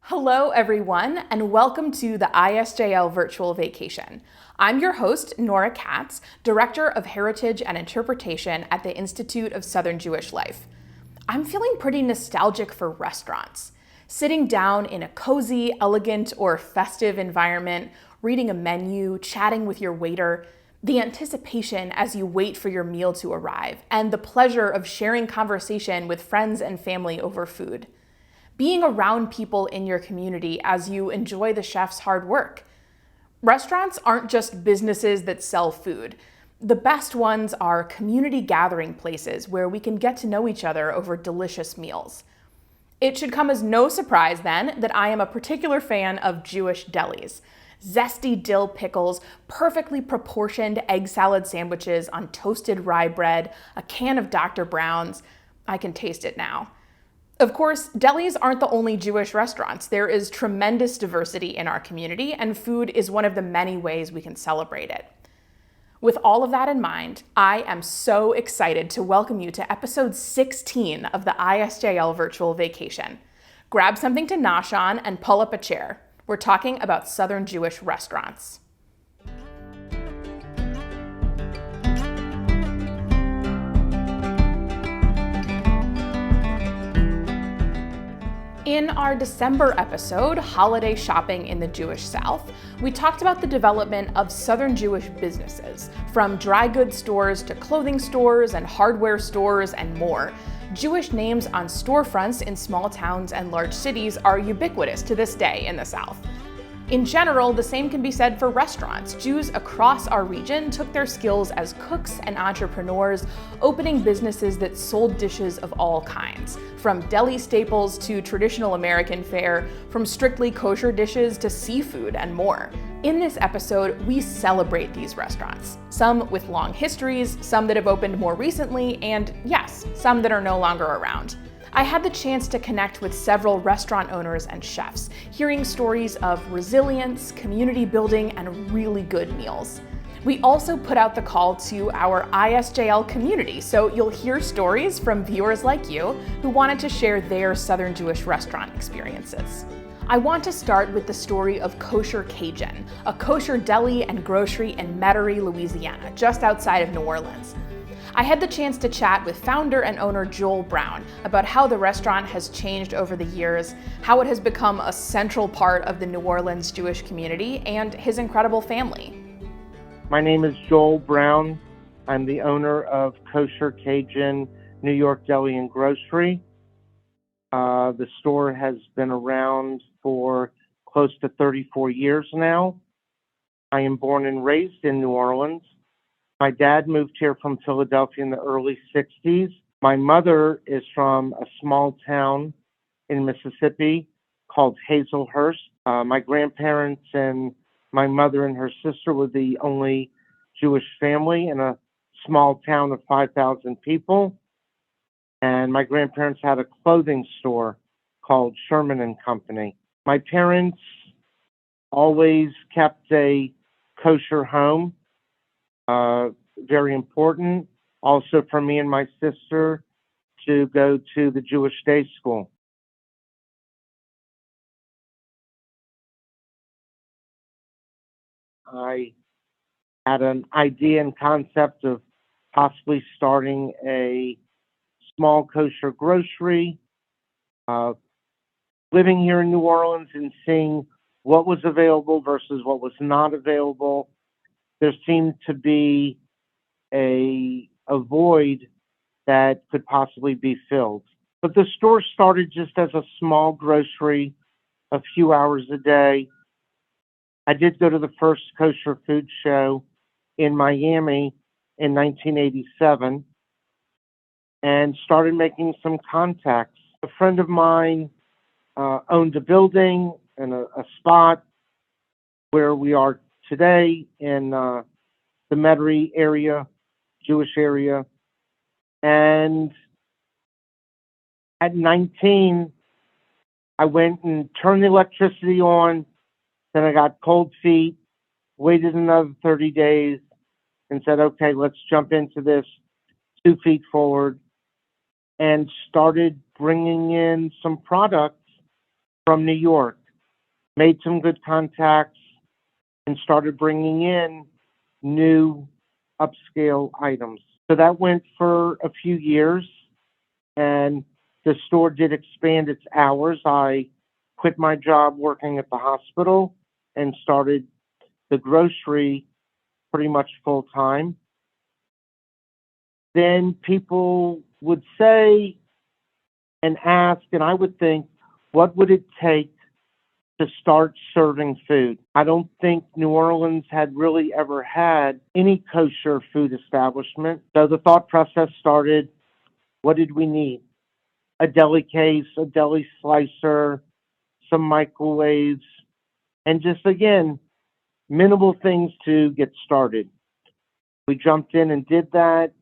Hello, everyone, and welcome to the ISJL Virtual Vacation. I'm your host, Nora Katz, Director of Heritage and Interpretation at the Institute of Southern Jewish Life. I'm feeling pretty nostalgic for restaurants. Sitting down in a cozy, elegant, or festive environment, reading a menu, chatting with your waiter, the anticipation as you wait for your meal to arrive, and the pleasure of sharing conversation with friends and family over food. Being around people in your community as you enjoy the chef's hard work. Restaurants aren't just businesses that sell food. The best ones are community gathering places where we can get to know each other over delicious meals. It should come as no surprise, then, that I am a particular fan of Jewish delis. Zesty dill pickles, perfectly proportioned egg salad sandwiches on toasted rye bread, a can of Dr. Brown's. I can taste it now. Of course, delis aren't the only Jewish restaurants. There is tremendous diversity in our community, and food is one of the many ways we can celebrate it. With all of that in mind, I am so excited to welcome you to episode 16 of the ISJL Virtual Vacation. Grab something to nosh on and pull up a chair. We're talking about Southern Jewish restaurants. In our December episode, Holiday Shopping in the Jewish South, we talked about the development of Southern Jewish businesses, from dry goods stores to clothing stores and hardware stores and more. Jewish names on storefronts in small towns and large cities are ubiquitous to this day in the South. In general, the same can be said for restaurants. Jews across our region took their skills as cooks and entrepreneurs, opening businesses that sold dishes of all kinds, from deli staples to traditional American fare, from strictly kosher dishes to seafood and more. In this episode, we celebrate these restaurants, some with long histories, some that have opened more recently, and yes, some that are no longer around. I had the chance to connect with several restaurant owners and chefs, hearing stories of resilience, community building, and really good meals. We also put out the call to our ISJL community, so you'll hear stories from viewers like you who wanted to share their Southern Jewish restaurant experiences. I want to start with the story of Kosher Cajun, a kosher deli and grocery in Metairie, Louisiana, just outside of New Orleans. I had the chance to chat with founder and owner Joel Brown about how the restaurant has changed over the years, how it has become a central part of the New Orleans Jewish community, and his incredible family. My name is Joel Brown. I'm the owner of Kosher Cajun New York Deli and Grocery. The store has been around for close to 34 years now. I am born and raised in New Orleans. My dad moved here from Philadelphia in the early 60s. My mother is from a small town in Mississippi called Hazelhurst. My grandparents and my mother and her sister were the only Jewish family in a small town of 5,000 people. And my grandparents had a clothing store called Sherman and Company. My parents always kept a kosher home. Very important also for me and my sister to go to the Jewish day school. I had an idea and concept of possibly starting a small kosher grocery, living here in New Orleans and seeing what was available versus what was not available. There seemed to be a void that could possibly be filled. But the store started just as a small grocery, a few hours a day. I did go to the first kosher food show in Miami in 1987 and started making some contacts. A friend of mine owned a building and a spot where we are today in the Metairie area, Jewish area. And at 19, I went and turned the electricity on. Then I got cold feet, waited another 30 days, and said, okay, let's jump into this 2 feet forward, and started bringing in some products from New York, made some good contacts, and started bringing in new upscale items. So that went for a few years, and the store did expand its hours. I quit my job working at the hospital and started the grocery pretty much full time. Then people would say and ask, and I would think, what would it take to start serving food? I don't think New Orleans had really ever had any kosher food establishment. So the thought process started, what did we need? A deli case, a deli slicer, some microwaves, and just, again, minimal things to get started. We jumped in and did that.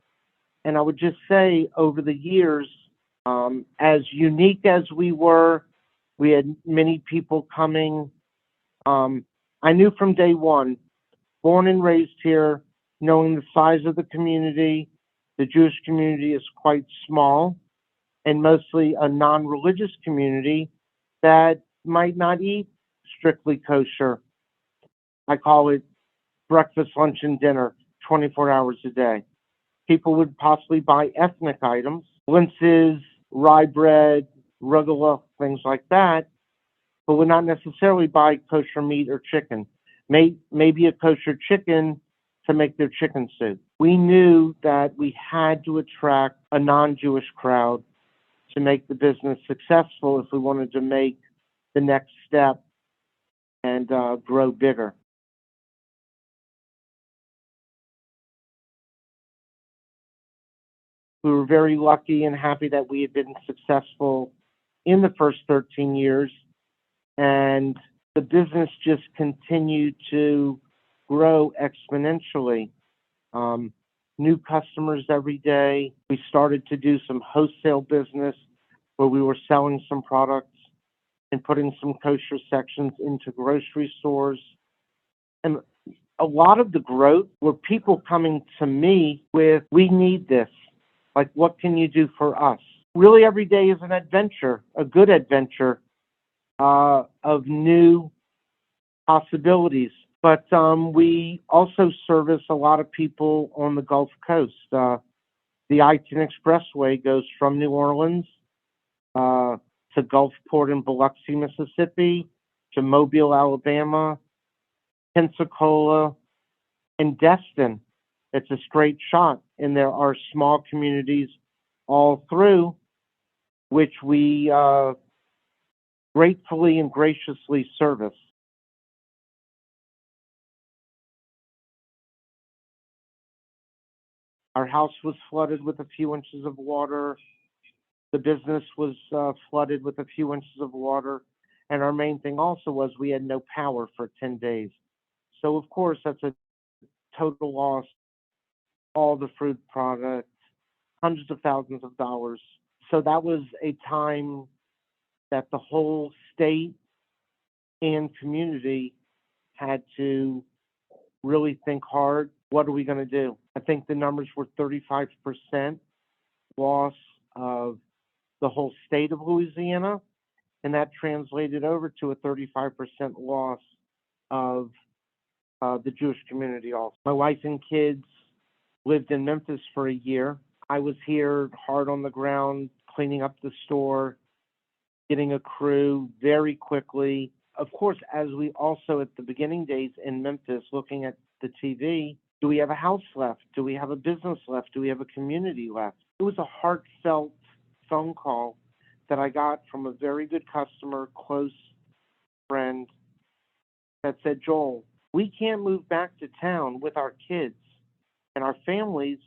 And I would just say over the years, as unique as we were, we had many people coming. I knew from day one, born and raised here, knowing the size of the community, the Jewish community is quite small and mostly a non-religious community that might not eat strictly kosher. I call it breakfast, lunch, and dinner, 24 hours a day. People would possibly buy ethnic items, blintzes, rye bread, rugula, things like that, but would not necessarily buy kosher meat or chicken. Maybe a kosher chicken to make their chicken soup. We knew that we had to attract a non-Jewish crowd to make the business successful if we wanted to make the next step and grow bigger. We were very lucky and happy that we had been successful in the first 13 years, and the business just continued to grow exponentially. New customers every day. We started to do some wholesale business where we were selling some products and putting some kosher sections into grocery stores. And a lot of the growth were people coming to me with, we need this. Like, what can you do for us? Really, every day is an adventure, a good adventure of new possibilities. But we also service a lot of people on the Gulf Coast. The I-10 Expressway goes from New Orleans to Gulfport in Biloxi, Mississippi, to Mobile, Alabama, Pensacola, and Destin. It's a straight shot, and there are small communities all through which we gratefully and graciously service. Our house was flooded with a few inches of water. The business was flooded with a few inches of water. And our main thing also was we had no power for 10 days. So, of course, that's a total loss. All the fruit products, hundreds of thousands of dollars. So that was a time that the whole state and community had to really think hard. What are we going to do? I think the numbers were 35% loss of the whole state of Louisiana, and that translated over to a 35% loss of the Jewish community also. My wife and kids lived in Memphis for a year. I was here hard on the ground, cleaning up the store, getting a crew very quickly. Of course, as we also at the beginning days in Memphis, looking at the TV, do we have a house left? Do we have a business left? Do we have a community left? It was a heartfelt phone call that I got from a very good customer, close friend, that said, Joel, we can't move back to town with our kids and our families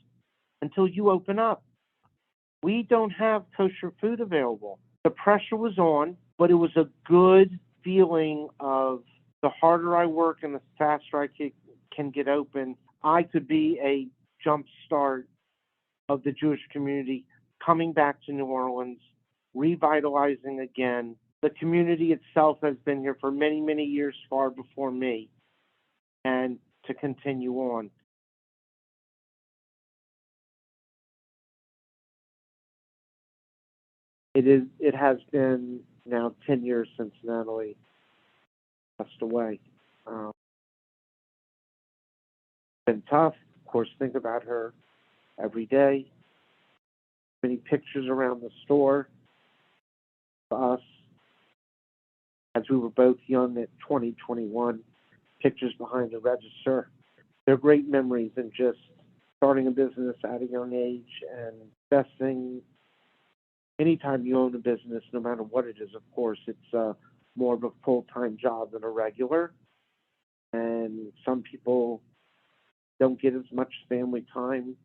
until you open up. We don't have kosher food available. The pressure was on, but it was a good feeling of the harder I work and the faster I can get open, I could be a jump start of the Jewish community coming back to New Orleans, revitalizing again. The community itself has been here for many, many years, far before me, and to continue on. It has been now 10 years since Natalie passed away. Been tough. Of course, think about her every day. Many pictures around the store of us as we were both young at 20, 21, pictures behind the register. They're great memories, and just starting a business at a young age and investing. Anytime you own a business, no matter what it is, of course, it's more of a full-time job than a regular. And some people don't get as much family time.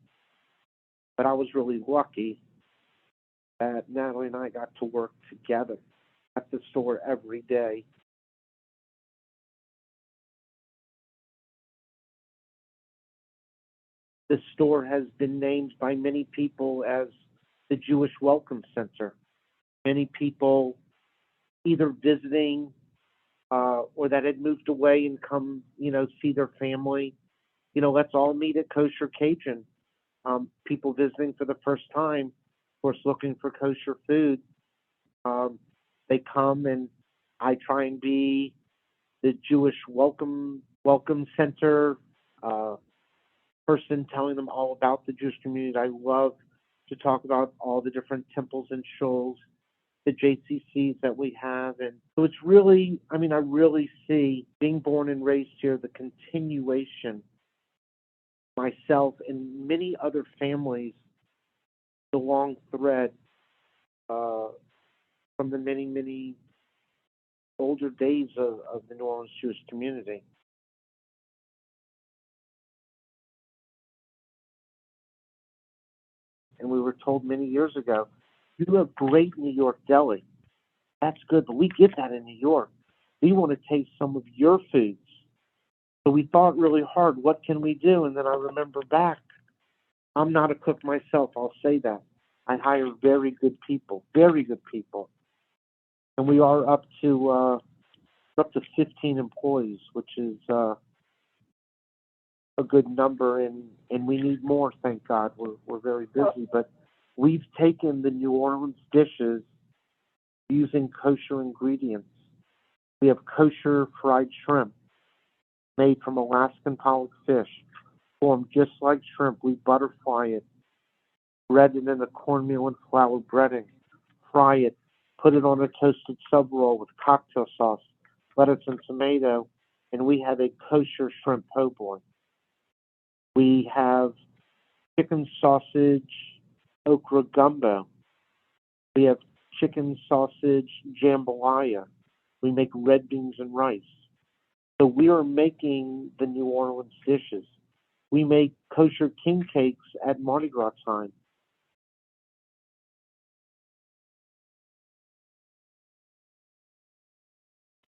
But I was really lucky that Natalie and I got to work together at the store every day. The store has been named by many people as the Jewish Welcome Center. Many people either visiting or that had moved away and come, see their family. Let's all meet at Kosher Cajun. People visiting for the first time, of course, looking for kosher food. They come, and I try and be the Jewish welcome center person, telling them all about the Jewish community. I love to talk about all the different temples and shuls, the JCCs that we have. And so it's really, I really see, being born and raised here, the continuation, myself and many other families, the long thread from the many, many older days of the New Orleans Jewish community. And we were told many years ago, you have great New York deli. That's good, but we get that in New York. We want to taste some of your foods. So we thought really hard, what can we do? And then I remember back, I'm not a cook myself, I'll say that. I hire very good people. And we are up to 15 employees, which is a good number, and we need more, thank God. We're very busy, but we've taken the New Orleans dishes using kosher ingredients. We have kosher fried shrimp made from Alaskan pollock fish, formed just like shrimp. We butterfly it, bread it in a cornmeal and flour breading, fry it, put it on a toasted sub roll with cocktail sauce, lettuce and tomato, and we have a kosher shrimp po' boy. We have chicken sausage okra gumbo. We have chicken sausage jambalaya. We make red beans and rice. So we are making the New Orleans dishes. We make kosher king cakes at Mardi Gras time.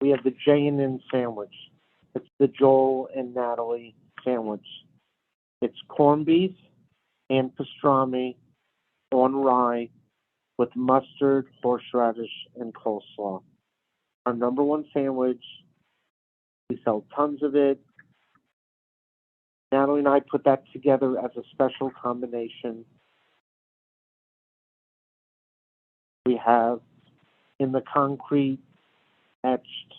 We have the J&N sandwich. It's the Joel and Natalie sandwich. It's corned beef and pastrami on rye with mustard, horseradish, and coleslaw. Our number one sandwich. We sell tons of it. Natalie and I put that together as a special combination. We have in the concrete etched,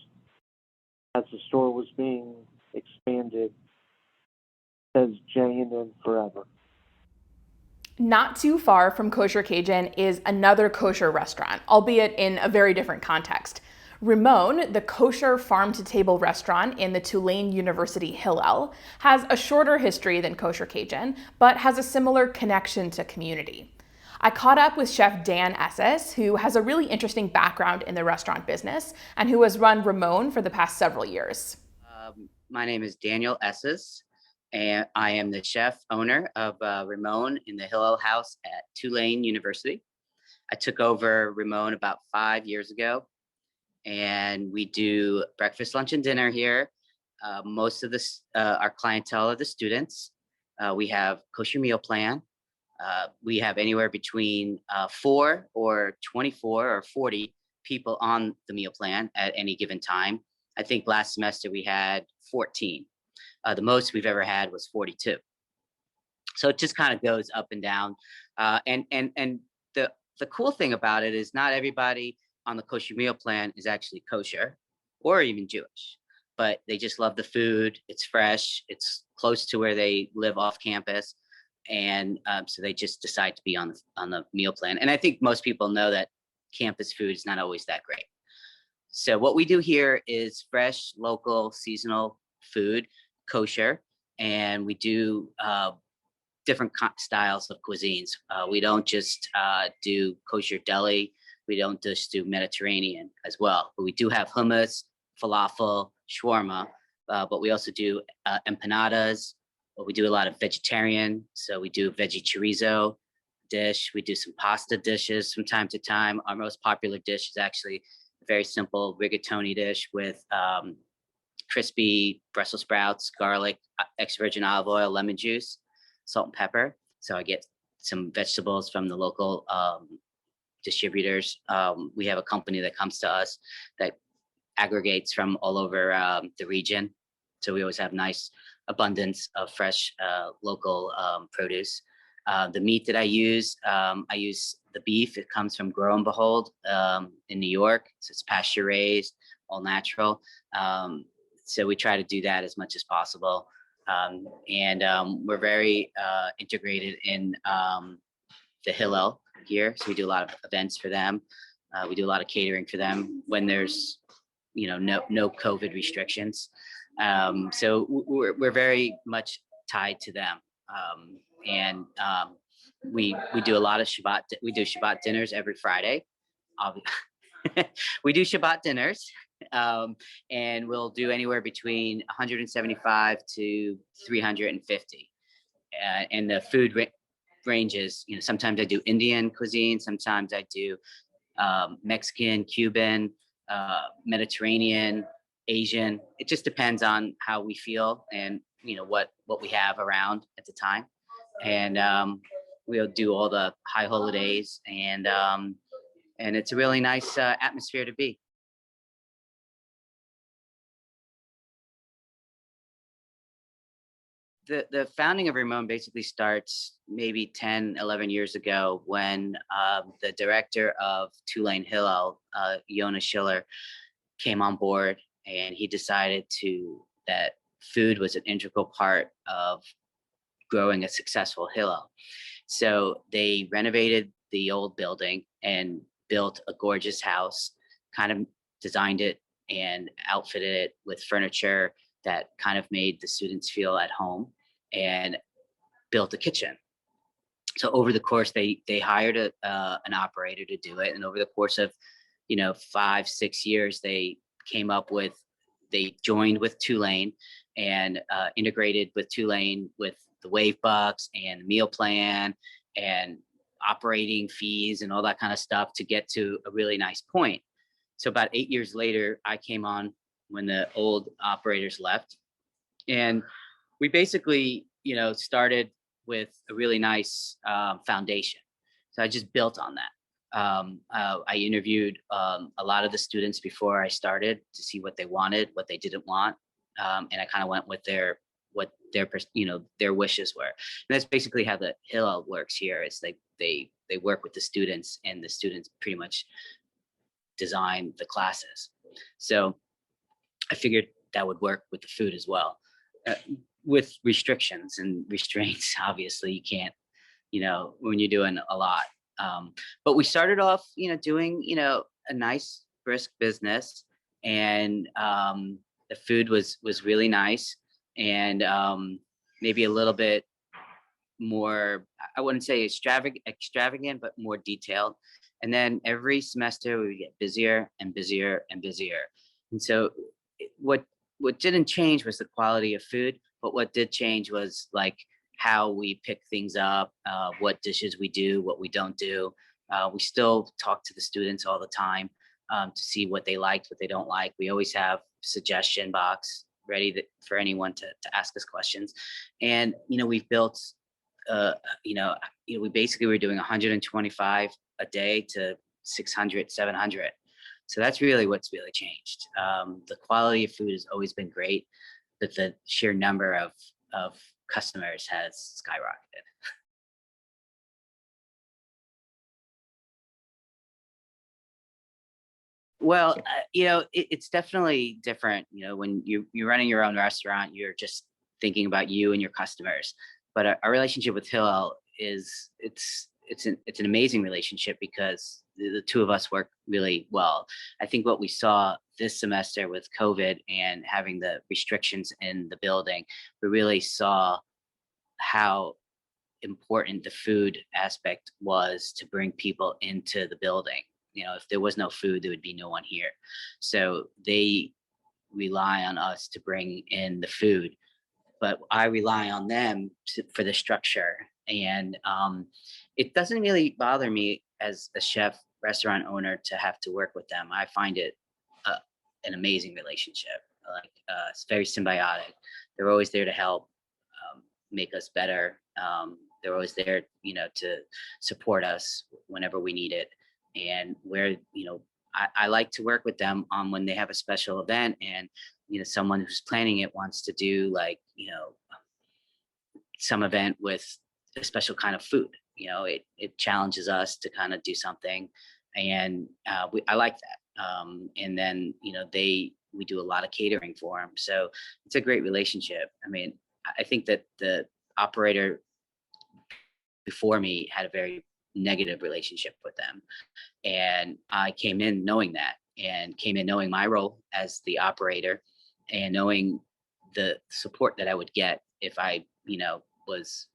as the store was being expanded, says J&N forever. Not too far from Kosher Cajun is another kosher restaurant, albeit in a very different context. Rimon, the kosher farm-to-table restaurant in the Tulane University Hillel, has a shorter history than Kosher Cajun, but has a similar connection to community. I caught up with Chef Dan Esses, who has a really interesting background in the restaurant business and who has run Rimon for the past several years. My name is Daniel Esses, and I am the chef owner of Rimon in the Hillel House at Tulane University. I took over Rimon about 5 years ago, and we do breakfast, lunch, and dinner here. Most of our clientele are the students. We have kosher meal plan. We have anywhere between 4 or 24 or 40 people on the meal plan at any given time. I think last semester we had 14. The most we've ever had was 42. So it just kind of goes up and down. And the cool thing about it is not everybody on the kosher meal plan is actually kosher or even Jewish, but they just love the food. It's fresh. It's close to where they live off campus. And so they just decide to be on the meal plan. And I think most people know that campus food is not always that great. So what we do here is fresh, local, seasonal food, kosher, and we do different styles of cuisines. We don't just do kosher deli. We don't just do Mediterranean as well, but we do have hummus, falafel, shawarma, but we also do empanadas. But we do a lot of vegetarian, so we do veggie chorizo dish. We do some pasta dishes from time to time. Our most popular dish is actually a very simple rigatoni dish with crispy Brussels sprouts, garlic, extra virgin olive oil, lemon juice, salt and pepper. So I get some vegetables from the local distributors. We have a company that comes to us that aggregates from all over the region. So we always have nice abundance of fresh local produce. The meat that I use the beef. It comes from Grow and Behold in New York. So it's pasture raised, all natural. So we try to do that as much as possible. And we're very integrated in the Hillel here. So we do a lot of events for them. We do a lot of catering for them when there's no COVID restrictions. So we're very much tied to them. And we do a lot of Shabbat. We do Shabbat dinners every Friday. We do Shabbat dinners, and we'll do anywhere between 175 to 350. And the food ranges. Sometimes I do Indian cuisine. Sometimes I do Mexican, Cuban, Mediterranean, Asian. It just depends on how we feel and what we have around at the time. And we'll do all the high holidays, and it's a really nice atmosphere to be. The founding of Rimon basically starts maybe 10, 11 years ago when the director of Tulane Hillel, Yonah Schiller, came on board, and he decided that food was an integral part of growing a successful Hillel. So they renovated the old building and built a gorgeous house, kind of designed it and outfitted it with furniture that kind of made the students feel at home, and built a kitchen. So over the course, they hired an operator to do it. And over the course of, 5-6 years, they joined with Tulane and integrated with Tulane with the wave bucks and the meal plan and operating fees and all that kind of stuff to get to a really nice point. So about 8 years later, I came on when the old operators left. And we basically, started with a really nice foundation. So I just built on that. I interviewed a lot of the students before I started to see what they wanted, what they didn't want, and I kind of went with their wishes were. And that's basically how the Hillel works here. Is they work with the students, and the students pretty much design the classes. So I figured that would work with the food as well. With restrictions and restraints, obviously you can't, when you're doing a lot. But we started off, doing, a nice brisk business, and the food was really nice, and maybe a little bit more, I wouldn't say extravagant, but more detailed. And then every semester we would get busier and busier and busier. And so what didn't change was the quality of food, but what did change was like how we pick things up, what dishes we do, what we don't do. We still talk to the students all the time to see what they liked, what they don't like. We always have suggestion box ready for anyone to ask us questions. And, we've built, we basically were doing 125 a day to 600, 700. So that's really what's really changed. The quality of food has always been great, but the sheer number of customers has skyrocketed. Well, it's definitely different. When you're running your own restaurant, you're just thinking about you and your customers. But our relationship with Hillel is it's an amazing relationship because the two of us work really well. I think what we saw this semester with COVID and having the restrictions in the building, we really saw how important the food aspect was to bring people into the building. If there was no food, there would be no one here. So they rely on us to bring in the food, but I rely on them for the structure. And it doesn't really bother me as a chef, restaurant owner to have to work with them. I find it uh, an amazing relationship. It's very symbiotic. They're always there to help make us better. They're always there, to support us whenever we need it. And I like to work with them on when they have a special event and, someone who's planning it wants to do some event with a special kind of food. It challenges us to kind of do something. And I like that. And then, we do a lot of catering for them. So it's a great relationship. I mean, I think that the operator before me had a very negative relationship with them. And I came in knowing that and came in knowing my role as the operator and knowing the support that I would get if I, was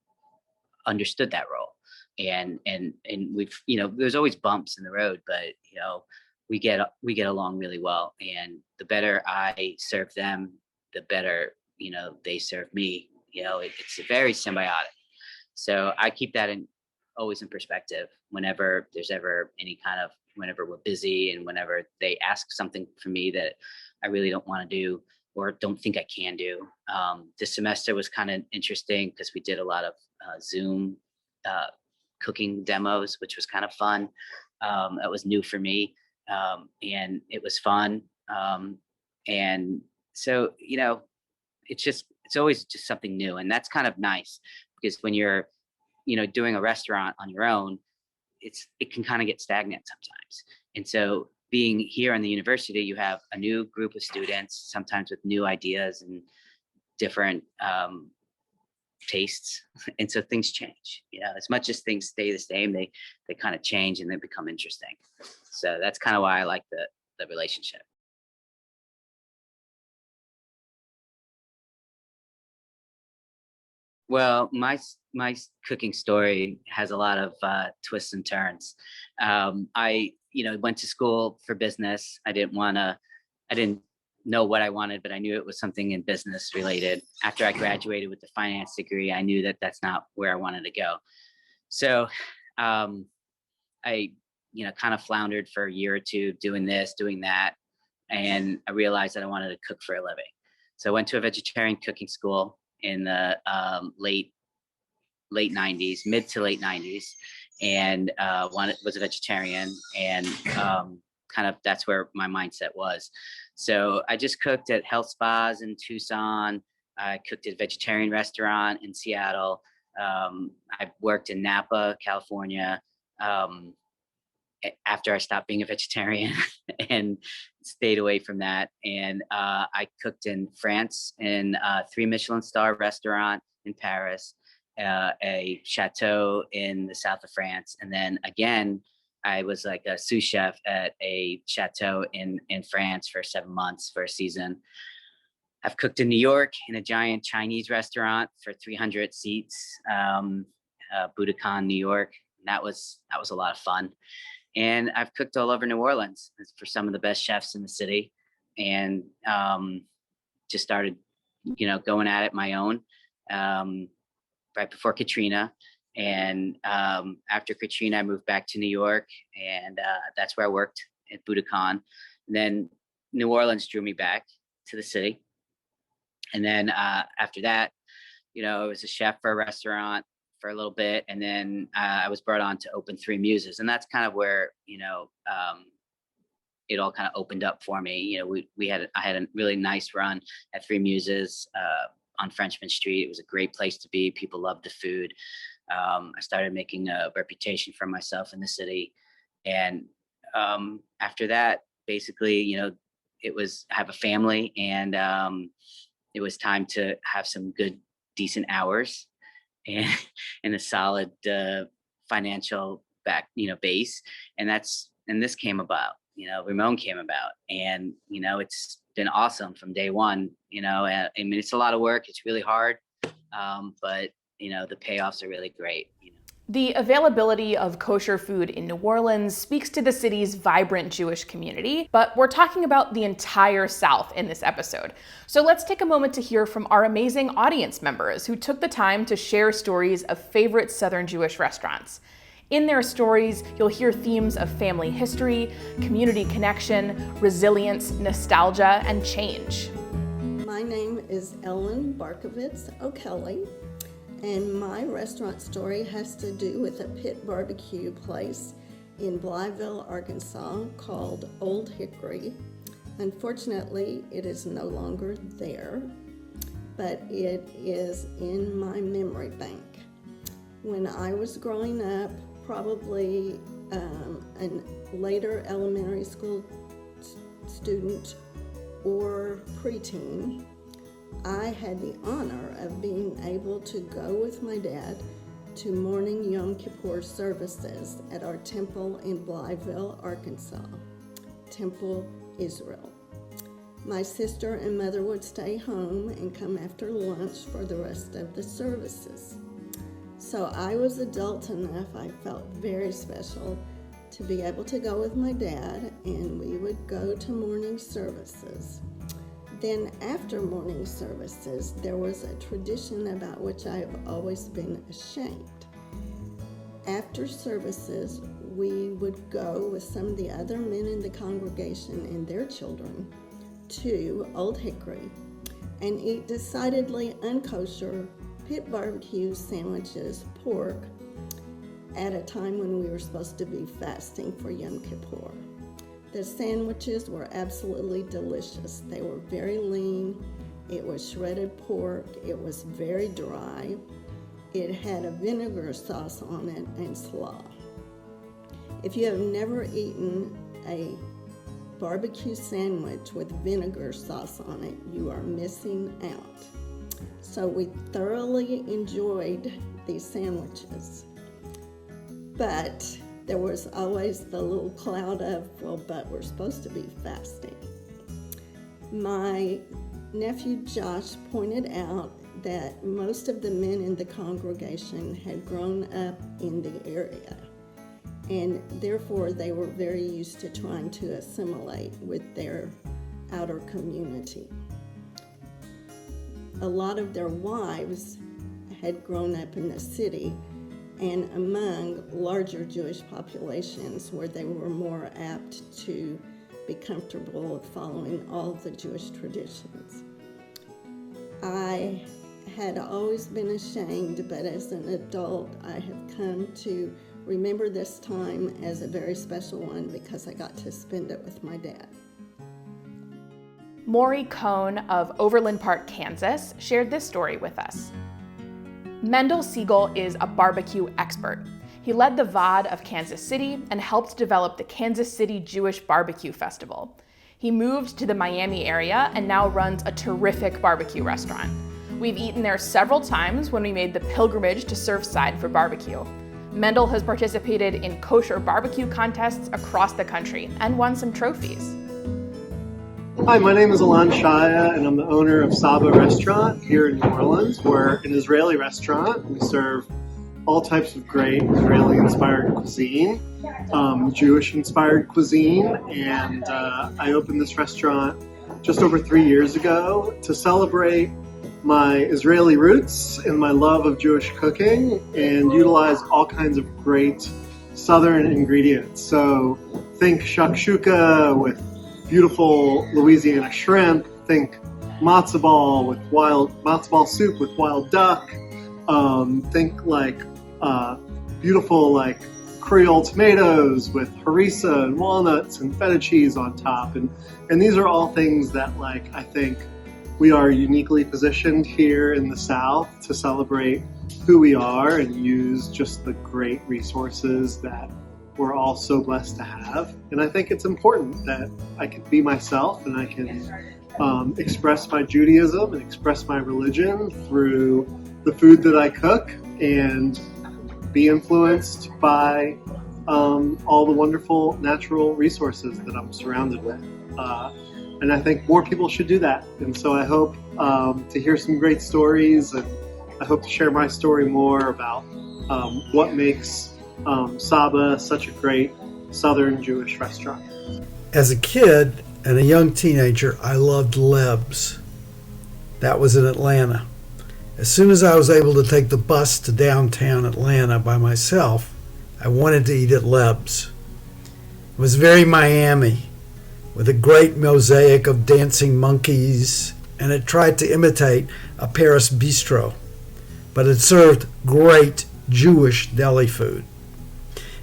understood that role. And we've, there's always bumps in the road, but, we get along really well. And the better I serve them, the better, they serve me. It's very symbiotic. So I keep that always in perspective whenever there's ever whenever we're busy and whenever they ask something from me that I really don't want to do or don't think I can do. This semester was kind of interesting because we did a lot of Zoom cooking demos, which was kind of fun. That was new for me. And it was fun. And so, it's always just something new. And that's kind of nice because when you're, doing a restaurant on your own, it can kind of get stagnant sometimes. And so being here in the university, you have a new group of students, sometimes with new ideas and different tastes. And so things change, as much as things stay the same, they kind of change and they become interesting. So that's kind of why I like the relationship. Well, my cooking story has a lot of twists and turns. I went to school for business. I didn't know what I wanted, but I knew it was something in business related. After I graduated with the finance degree, I knew that that's not where I wanted to go. So I kind of floundered for a year or two doing this, doing that, and I realized that I wanted to cook for a living. So I went to a vegetarian cooking school in the late 90s, mid to late 90s, and was a vegetarian, and kind of that's where my mindset was. So I just cooked at health spas in Tucson. I cooked at a vegetarian restaurant in Seattle. I worked in Napa, California. After I stopped being a vegetarian and stayed away from that. And I cooked in France in a 3 Michelin star restaurant in Paris, a chateau in the south of France. And then again, I was like a sous chef at a chateau in France for 7 months for a season. I've cooked in New York in a giant Chinese restaurant for 300 seats, Budokan, New York. And that was a lot of fun. And I've cooked all over New Orleans for some of the best chefs in the city, and just started, going at it my own right before Katrina. And after Katrina, I moved back to New York, and that's where I worked at Budokan. And then New Orleans drew me back to the city. And then after that, I was a chef for a restaurant for a little bit, and then I was brought on to open Three Muses, and that's kind of where it all kind of opened up for me. I had a really nice run at Three Muses on Frenchman Street. It was a great place to be. People loved the food. I started making a reputation for myself in the city, and after that, basically, it was have a family, and it was time to have some good, decent hours and and a solid financial base. And this came about. Rimon came about, and it's been awesome from day one. I mean, it's a lot of work. It's really hard, but the payoffs are really great. The availability of kosher food in New Orleans speaks to the city's vibrant Jewish community, but we're talking about the entire South in this episode. So let's take a moment to hear from our amazing audience members who took the time to share stories of favorite Southern Jewish restaurants. In their stories, you'll hear themes of family history, community connection, resilience, nostalgia, and change. My name is Ellen Barkovitz O'Kelly, and my restaurant story has to do with a pit barbecue place in Blytheville, Arkansas called Old Hickory. Unfortunately, it is no longer there, but it is in my memory bank. When I was growing up, probably a later elementary school student or preteen, I had the honor of being able to go with my dad to morning Yom Kippur services at our temple in Blytheville, Arkansas, Temple Israel. My sister and mother would stay home and come after lunch for the rest of the services. So I was adult enough, I felt very special to be able to go with my dad, and we would go to morning services. Then after morning services, there was a tradition about which I have always been ashamed. After services, we would go with some of the other men in the congregation and their children to Old Hickory and eat decidedly unkosher pit barbecue sandwiches, pork, at a time when we were supposed to be fasting for Yom Kippur. The sandwiches were absolutely delicious. They were very lean. It was shredded pork. It was very dry. It had a vinegar sauce on it and slaw. If you have never eaten a barbecue sandwich with vinegar sauce on it, you are missing out. So we thoroughly enjoyed these sandwiches. But there was always the little cloud of, but we're supposed to be fasting. My nephew Josh pointed out that most of the men in the congregation had grown up in the area, and therefore they were very used to trying to assimilate with their outer community. A lot of their wives had grown up in the city and among larger Jewish populations where they were more apt to be comfortable with following all the Jewish traditions. I had always been ashamed, but as an adult, I have come to remember this time as a very special one because I got to spend it with my dad. Maury Cohn of Overland Park, Kansas, shared this story with us. Mendel Siegel is a barbecue expert. He led the VOD of Kansas City and helped develop the Kansas City Jewish Barbecue Festival. He moved to the Miami area and now runs a terrific barbecue restaurant. We've eaten there several times when we made the pilgrimage to Surfside for barbecue. Mendel has participated in kosher barbecue contests across the country and won some trophies. Hi, my name is Alon Shaya, and I'm the owner of Saba Restaurant here in New Orleans. We're an Israeli restaurant. We serve all types of great Israeli-inspired cuisine, Jewish-inspired cuisine, and I opened this restaurant just over 3 years ago to celebrate my Israeli roots and my love of Jewish cooking and utilize all kinds of great Southern ingredients. So think shakshuka with beautiful Louisiana shrimp, think matzo ball soup with wild duck, think like beautiful Creole tomatoes with harissa and walnuts and feta cheese on top. And these are all things that I think we are uniquely positioned here in the South to celebrate who we are and use just the great resources that we're all so blessed to have. And I think it's important that I can be myself and I can express my Judaism and express my religion through the food that I cook and be influenced by all the wonderful natural resources that I'm surrounded with. And I think more people should do that. And so I hope to hear some great stories, and I hope to share my story more about what makes Saba such a great Southern Jewish restaurant. As a kid and a young teenager, I loved Leb's. That was in Atlanta. As soon as I was able to take the bus to downtown Atlanta by myself, I wanted to eat at Leb's. It was very Miami, with a great mosaic of dancing monkeys, and it tried to imitate a Paris bistro, but it served great Jewish deli food,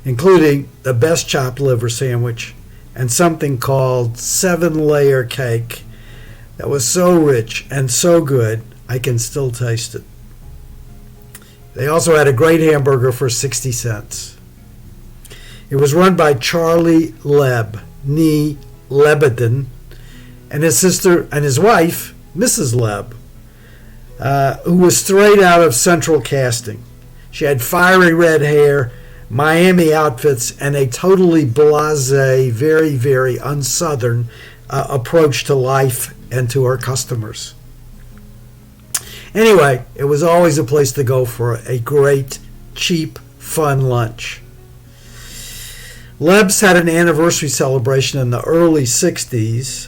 including the best chopped liver sandwich and something called 7-layer cake that was so rich and so good I can still taste it. They also had a great hamburger for 60 cents. It was run by Charlie Leb, nee Lebedin, and his sister and his wife, Mrs. Leb, who was straight out of Central Casting. She had fiery red hair, Miami outfits, and a totally blasé, very, very un-Southern approach to life and to her customers. Anyway, it was always a place to go for a great, cheap, fun lunch. Leb's had an anniversary celebration in the early 60s,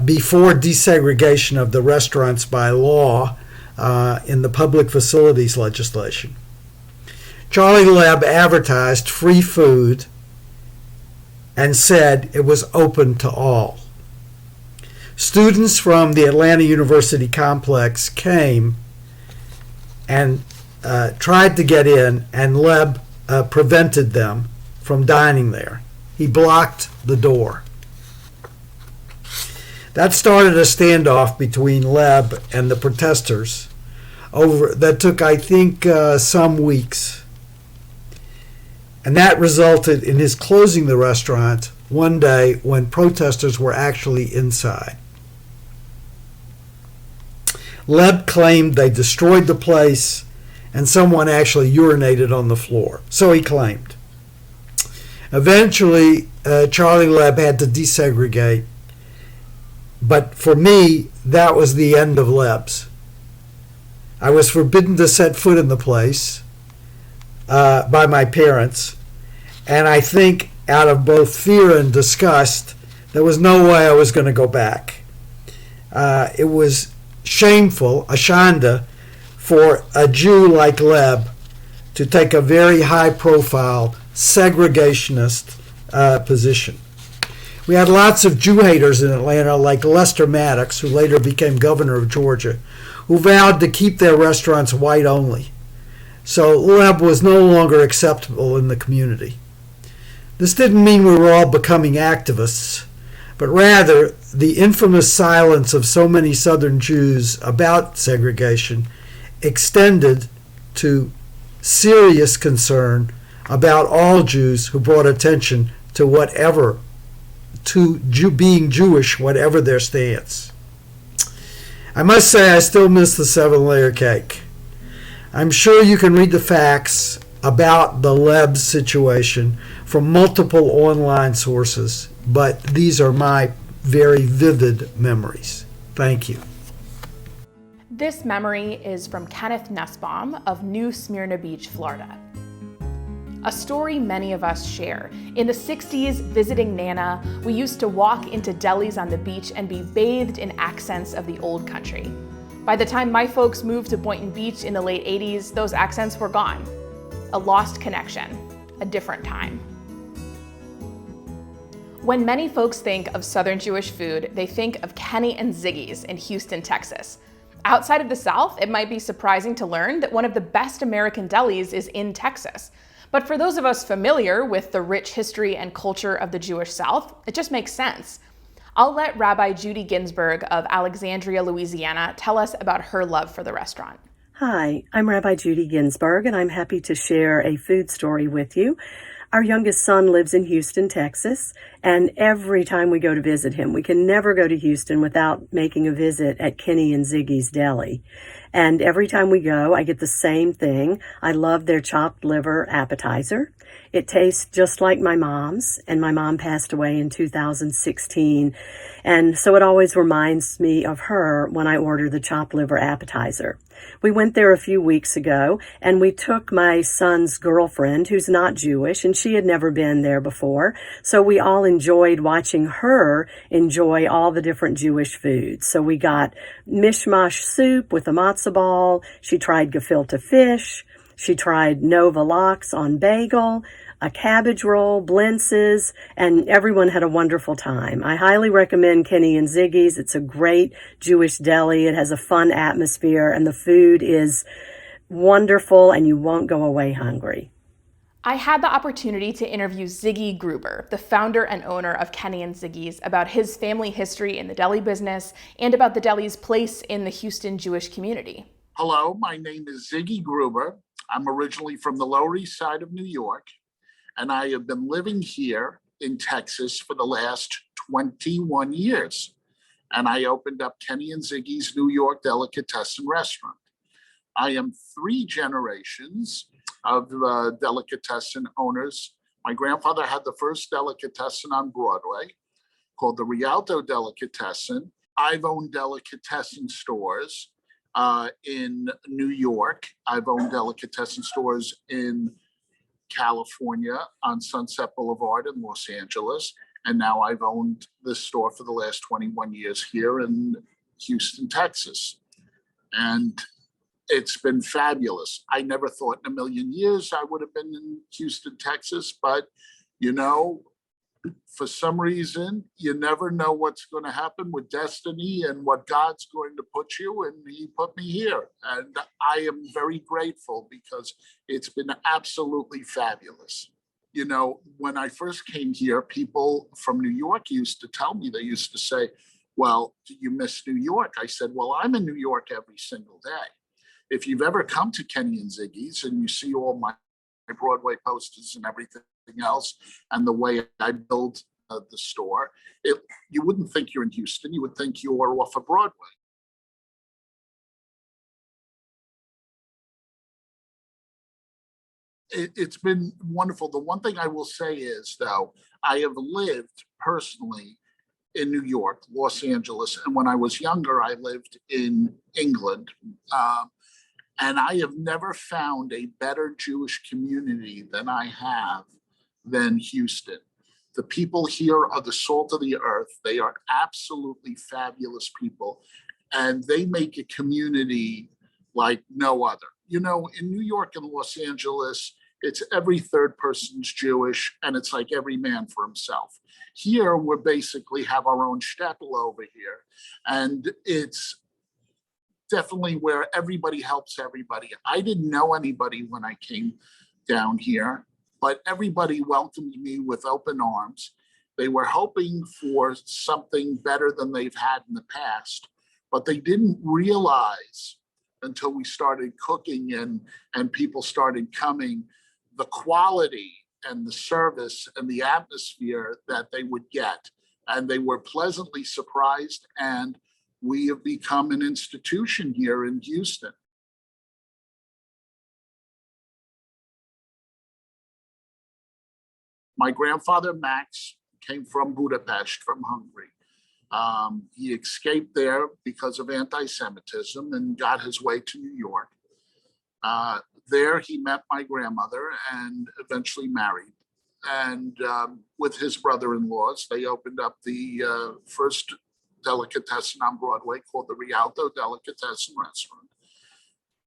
before desegregation of the restaurants by law in the public facilities legislation. Charlie Leb advertised free food and said it was open to all. Students from the Atlanta University complex came and tried to get in, and Leb prevented them from dining there. He blocked the door. That started a standoff between Leb and the protesters that took, I think, some weeks. And that resulted in his closing the restaurant one day when protesters were actually inside. Leb claimed they destroyed the place and someone actually urinated on the floor. So he claimed. Eventually, Charlie Leb had to desegregate. But for me, that was the end of Leb's. I was forbidden to set foot in the place by my parents. And I think out of both fear and disgust, there was no way I was going to go back. It was shameful, a shanda, for a Jew like Leb to take a very high-profile segregationist position. We had lots of Jew haters in Atlanta, like Lester Maddox, who later became governor of Georgia, who vowed to keep their restaurants white only. So Leb was no longer acceptable in the community. This didn't mean we were all becoming activists, but rather the infamous silence of so many Southern Jews about segregation extended to serious concern about all Jews who brought attention to being Jewish, whatever their stance. I must say I still miss the 7-layer cake. I'm sure you can read the facts about the Leb's situation from multiple online sources, but these are my very vivid memories. Thank you. This memory is from Kenneth Nussbaum of New Smyrna Beach, Florida. A story many of us share. In the 60s, visiting Nana, we used to walk into delis on the beach and be bathed in accents of the old country. By the time my folks moved to Boynton Beach in the late 80s, those accents were gone. A lost connection, a different time. When many folks think of Southern Jewish food, they think of Kenny and Ziggy's in Houston, Texas. Outside of the South, it might be surprising to learn that one of the best American delis is in Texas. But for those of us familiar with the rich history and culture of the Jewish South, it just makes sense. I'll let Rabbi Judy Ginsburg of Alexandria, Louisiana, tell us about her love for the restaurant. Hi, I'm Rabbi Judy Ginsburg, and I'm happy to share a food story with you. Our youngest son lives in Houston, Texas, and every time we go to visit him, we can never go to Houston without making a visit at Kenny and Ziggy's Deli. And every time we go, I get the same thing. I love their chopped liver appetizer. It tastes just like my mom's, and my mom passed away in 2016. And so it always reminds me of her when I order the chopped liver appetizer. We went there a few weeks ago, and we took my son's girlfriend, who's not Jewish, and she had never been there before. So we all enjoyed watching her enjoy all the different Jewish foods. So we got mishmash soup with a matzo ball. She tried gefilte fish. She tried Nova lox on bagel, a cabbage roll, blintzes, and everyone had a wonderful time. I highly recommend Kenny and Ziggy's. It's a great Jewish deli. It has a fun atmosphere, and the food is wonderful, and you won't go away hungry. I had the opportunity to interview Ziggy Gruber, the founder and owner of Kenny and Ziggy's, about his family history in the deli business and about the deli's place in the Houston Jewish community. Hello, my name is Ziggy Gruber. I'm originally from the Lower East Side of New York, and I have been living here in Texas for the last 21 years. And I opened up Kenny and Ziggy's New York Delicatessen restaurant. I am 3 generations of delicatessen owners. My grandfather had the first delicatessen on Broadway called the Rialto Delicatessen. I've owned delicatessen stores in New York. I've owned delicatessen stores in California on Sunset Boulevard in Los Angeles. And now I've owned this store for the last 21 years here in Houston, Texas. And it's been fabulous. I never thought in a million years I would have been in Houston, Texas, but you know, for some reason, you never know what's going to happen with destiny and what God's going to put you, and he put me here. And I am very grateful because it's been absolutely fabulous. You know, when I first came here, people from New York used to tell me, they used to say, well, do you miss New York? I said, well, I'm in New York every single day. If you've ever come to Kenny and Ziggy's and you see all my Broadway posters and everything else, and the way I build the store, you wouldn't think you're in Houston. You would think you are off of Broadway. It's been wonderful. The one thing I will say is, though, I have lived personally in New York, Los Angeles, and when I was younger, I lived in England. And I have never found a better Jewish community than Houston. The people here are the salt of the earth. They are absolutely fabulous people, and they make a community like no other. You know, in New York and Los Angeles, it's every third person's Jewish, and it's like every man for himself. Here, we basically have our own shtetl over here, and it's definitely where everybody helps everybody. I didn't know anybody when I came down here, but everybody welcomed me with open arms. They were hoping for something better than they've had in the past, but they didn't realize until we started cooking and people started coming, the quality and the service and the atmosphere that they would get. And they were pleasantly surprised, and we have become an institution here in Houston. My grandfather, Max, came from Budapest, from Hungary. He escaped there because of anti-Semitism and got his way to New York. There he met my grandmother and eventually married. And with his brother-in-laws, they opened up the first delicatessen on Broadway called the Rialto Delicatessen Restaurant.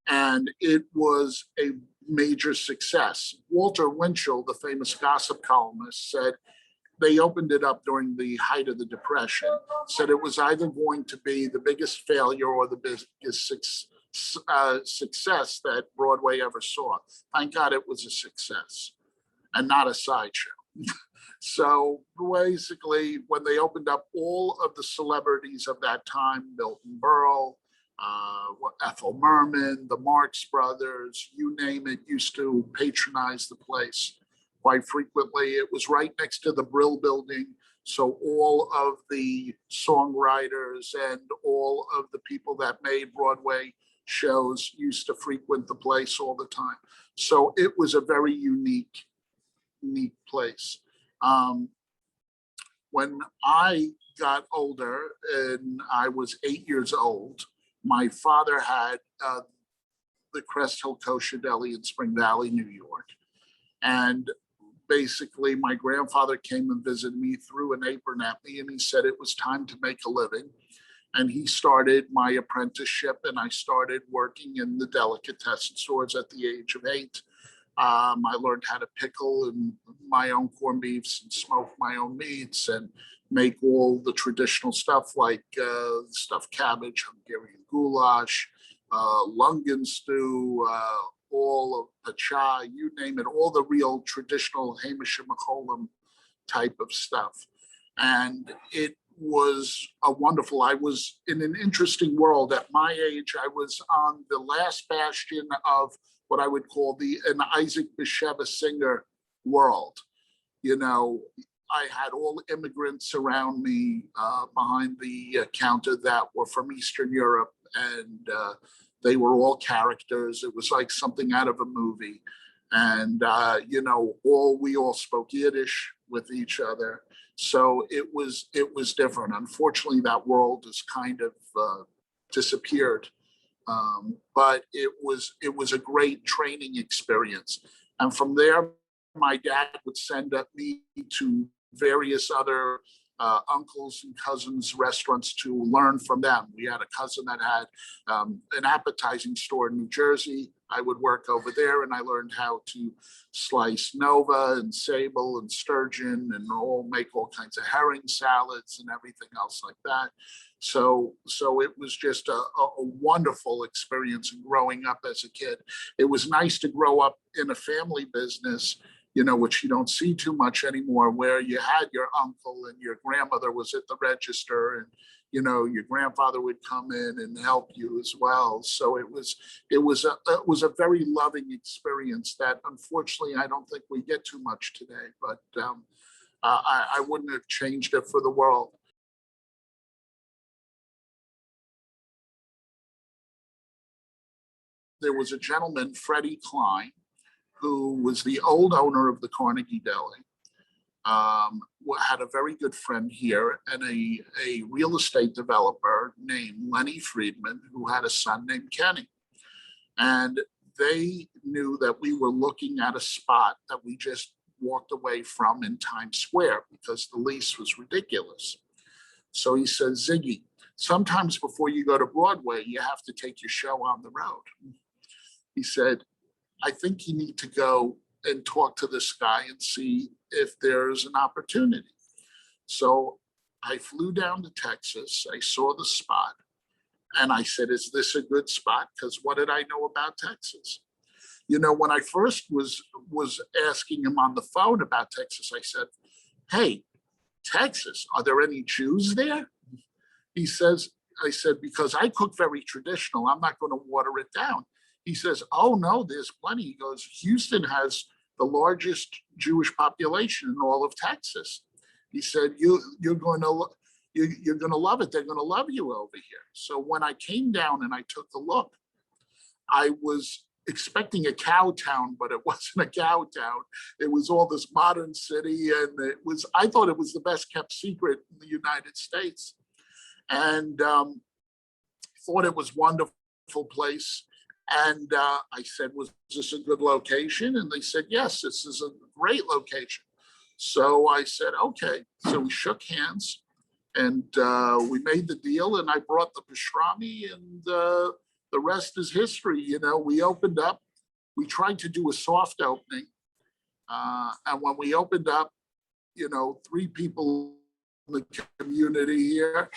And it was a major success. Walter Winchell, the famous gossip columnist, said they opened it up during the height of the Depression, said it was either going to be the biggest failure or the biggest success that Broadway ever saw. Thank God it was a success and not a sideshow. So basically, when they opened up, all of the celebrities of that time, Milton Berle, Ethel Merman, the Marx Brothers, you name it, used to patronize the place quite frequently. It was right next to the Brill Building. So all of the songwriters and all of the people that made Broadway shows used to frequent the place all the time. So it was a very unique place. When I got older and I was 8 years old, my father had the Crest Hill Kosher Deli in Spring Valley, New York. And basically, my grandfather came and visited me, threw an apron at me, and he said it was time to make a living. And he started my apprenticeship, and I started working in the delicatessen stores at the age of 8. I learned how to pickle and my own corned beefs and smoke my own meats and make all the traditional stuff like stuffed cabbage, Hungarian goulash, lungan stew, all of pacha, you name it, all the real traditional Hamish and McCollum type of stuff. And it was I was in an interesting world. At my age, I was on the last bastion of what I would call an Isaac Bashevis Singer world. You know, I had all immigrants around me behind the counter that were from Eastern Europe, and they were all characters. It was like something out of a movie. And, you know, we all spoke Yiddish with each other. So it was different. Unfortunately, that world has kind of disappeared. But it was a great training experience. And from there, my dad would send me to various other uncles and cousins' restaurants to learn from them. We had a cousin that had an appetizing store in New Jersey. I would work over there, and I learned how to slice Nova and sable and sturgeon and make all kinds of herring salads and everything else like that. So it was just a wonderful experience growing up as a kid. It was nice to grow up in a family business, you know, which you don't see too much anymore, where you had your uncle and your grandmother was at the register, and, you know, your grandfather would come in and help you as well. So it was a very loving experience that unfortunately I don't think we get too much today, but I wouldn't have changed it for the world. There was a gentleman, Freddie Klein, who was the old owner of the Carnegie Deli, had a very good friend here, and a real estate developer named Lenny Friedman, who had a son named Kenny. And they knew that we were looking at a spot that we just walked away from in Times Square because the lease was ridiculous. So he said, Ziggy, sometimes before you go to Broadway, you have to take your show on the road. He said, I think you need to go and talk to this guy and see if there's an opportunity. So I flew down to Texas. I saw the spot and I said, is this a good spot? Because what did I know about Texas? You know, when I first was asking him on the phone about Texas, I said, hey, Texas, are there any Jews there? I said, because I cook very traditional, I'm not going to water it down. He says, oh, no, there's plenty. He goes, Houston has the largest Jewish population in all of Texas. He said, you're going to love it. They're going to love you over here. So when I came down and I took a look, I was expecting a cow town, but it wasn't a cow town. It was all this modern city. And I thought it was the best kept secret in the United States. And thought it was a wonderful place. And I said, was this a good location? And they said, yes, this is a great location. So I said, okay. So we shook hands and we made the deal, and I brought the pastrami, and the rest is history. You know, we opened up, we tried to do a soft opening. And when we opened up, you know, 3 people in the community here,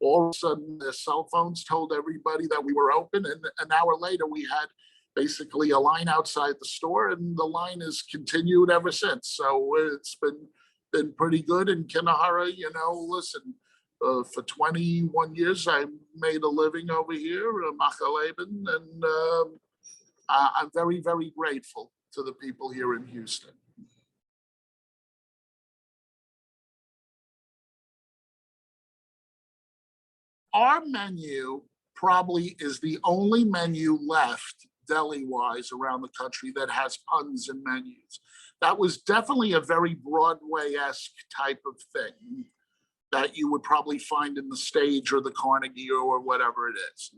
all of a sudden their cell phones told everybody that we were open, and an hour later we had basically a line outside the store, and the line has continued ever since. So it's been pretty good. And Kinahara, you know, listen, For 21 years, I made a living over here, Machaleben, and I'm very, very grateful to the people here in Houston. Our menu probably is the only menu left deli-wise around the country that has puns in menus. That was definitely a very Broadway-esque type of thing that you would probably find in the Stage or the Carnegie or whatever it is.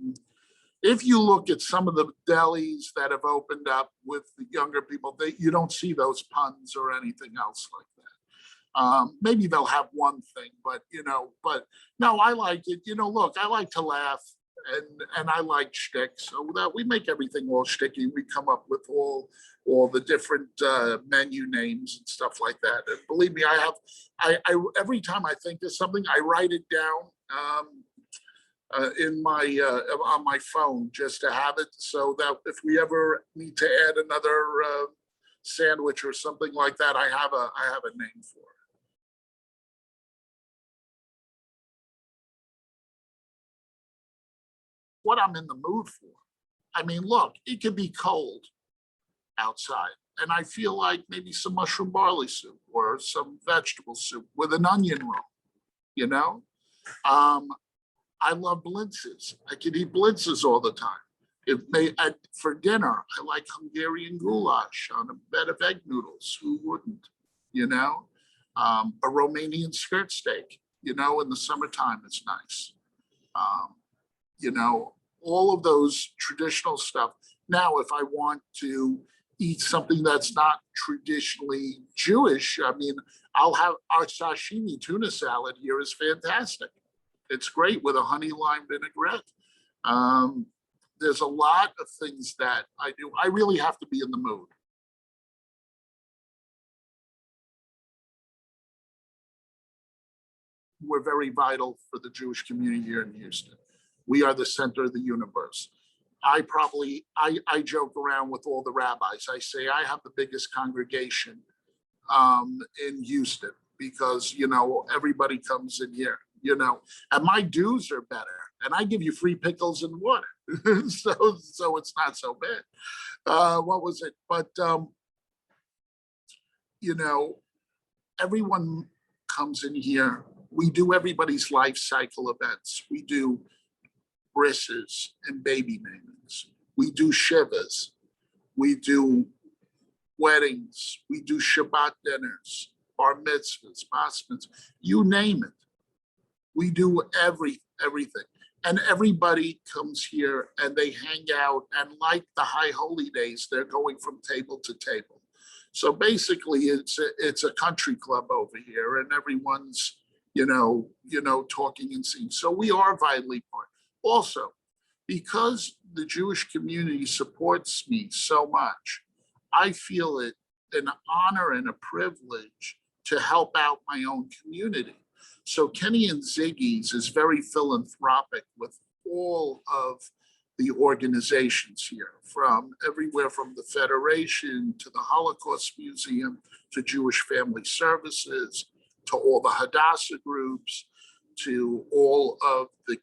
If you look at some of the delis that have opened up with the younger people, you don't see those puns or anything else like that. Maybe they'll have one thing, but no, I like it. Look, I like to laugh and I like shtick, so that we make everything all shticky. We come up with all the different menu names and stuff like that. And believe me, I every time I think of something, I write it down in my on my phone just to have it, so that if we ever need to add another sandwich or something like that, I have a name for it. What I'm in the mood for. I mean, look, it could be cold outside, and I feel like maybe some mushroom barley soup or some vegetable soup with an onion roll, I love blintzes. I could eat blintzes all the time. For dinner, I like Hungarian goulash on a bed of egg noodles. Who wouldn't? A Romanian skirt steak, in the summertime, it's nice. All of those traditional stuff. Now, if I want to eat something that's not traditionally Jewish, I mean, I'll have our sashimi tuna salad here is fantastic. It's great with a honey lime vinaigrette. There's a lot of things that I do. I really have to be in the mood. We're very vital for the Jewish community here in Houston. We are the center of the universe. I joke around with all the rabbis. I say I have the biggest congregation in Houston because, everybody comes in here, and my dues are better. And I give you free pickles and water. so it's not so bad. What was it? But, everyone comes in here. We do everybody's life cycle events. We do brisses and baby namings. We do shivas. We do weddings. We do Shabbat dinners, bar mitzvahs, bas mitzvahs, you name it. We do everything. And everybody comes here and they hang out, and like the high holy days, they're going from table to table. So basically it's a country club over here, and everyone's, talking and singing. So we are vitally part. Also, because the Jewish community supports me so much, I feel it an honor and a privilege to help out my own community. So Kenny and Ziggy's is very philanthropic with all of the organizations here, from everywhere from the Federation to the Holocaust Museum to Jewish Family Services to all the Hadassah groups to all of the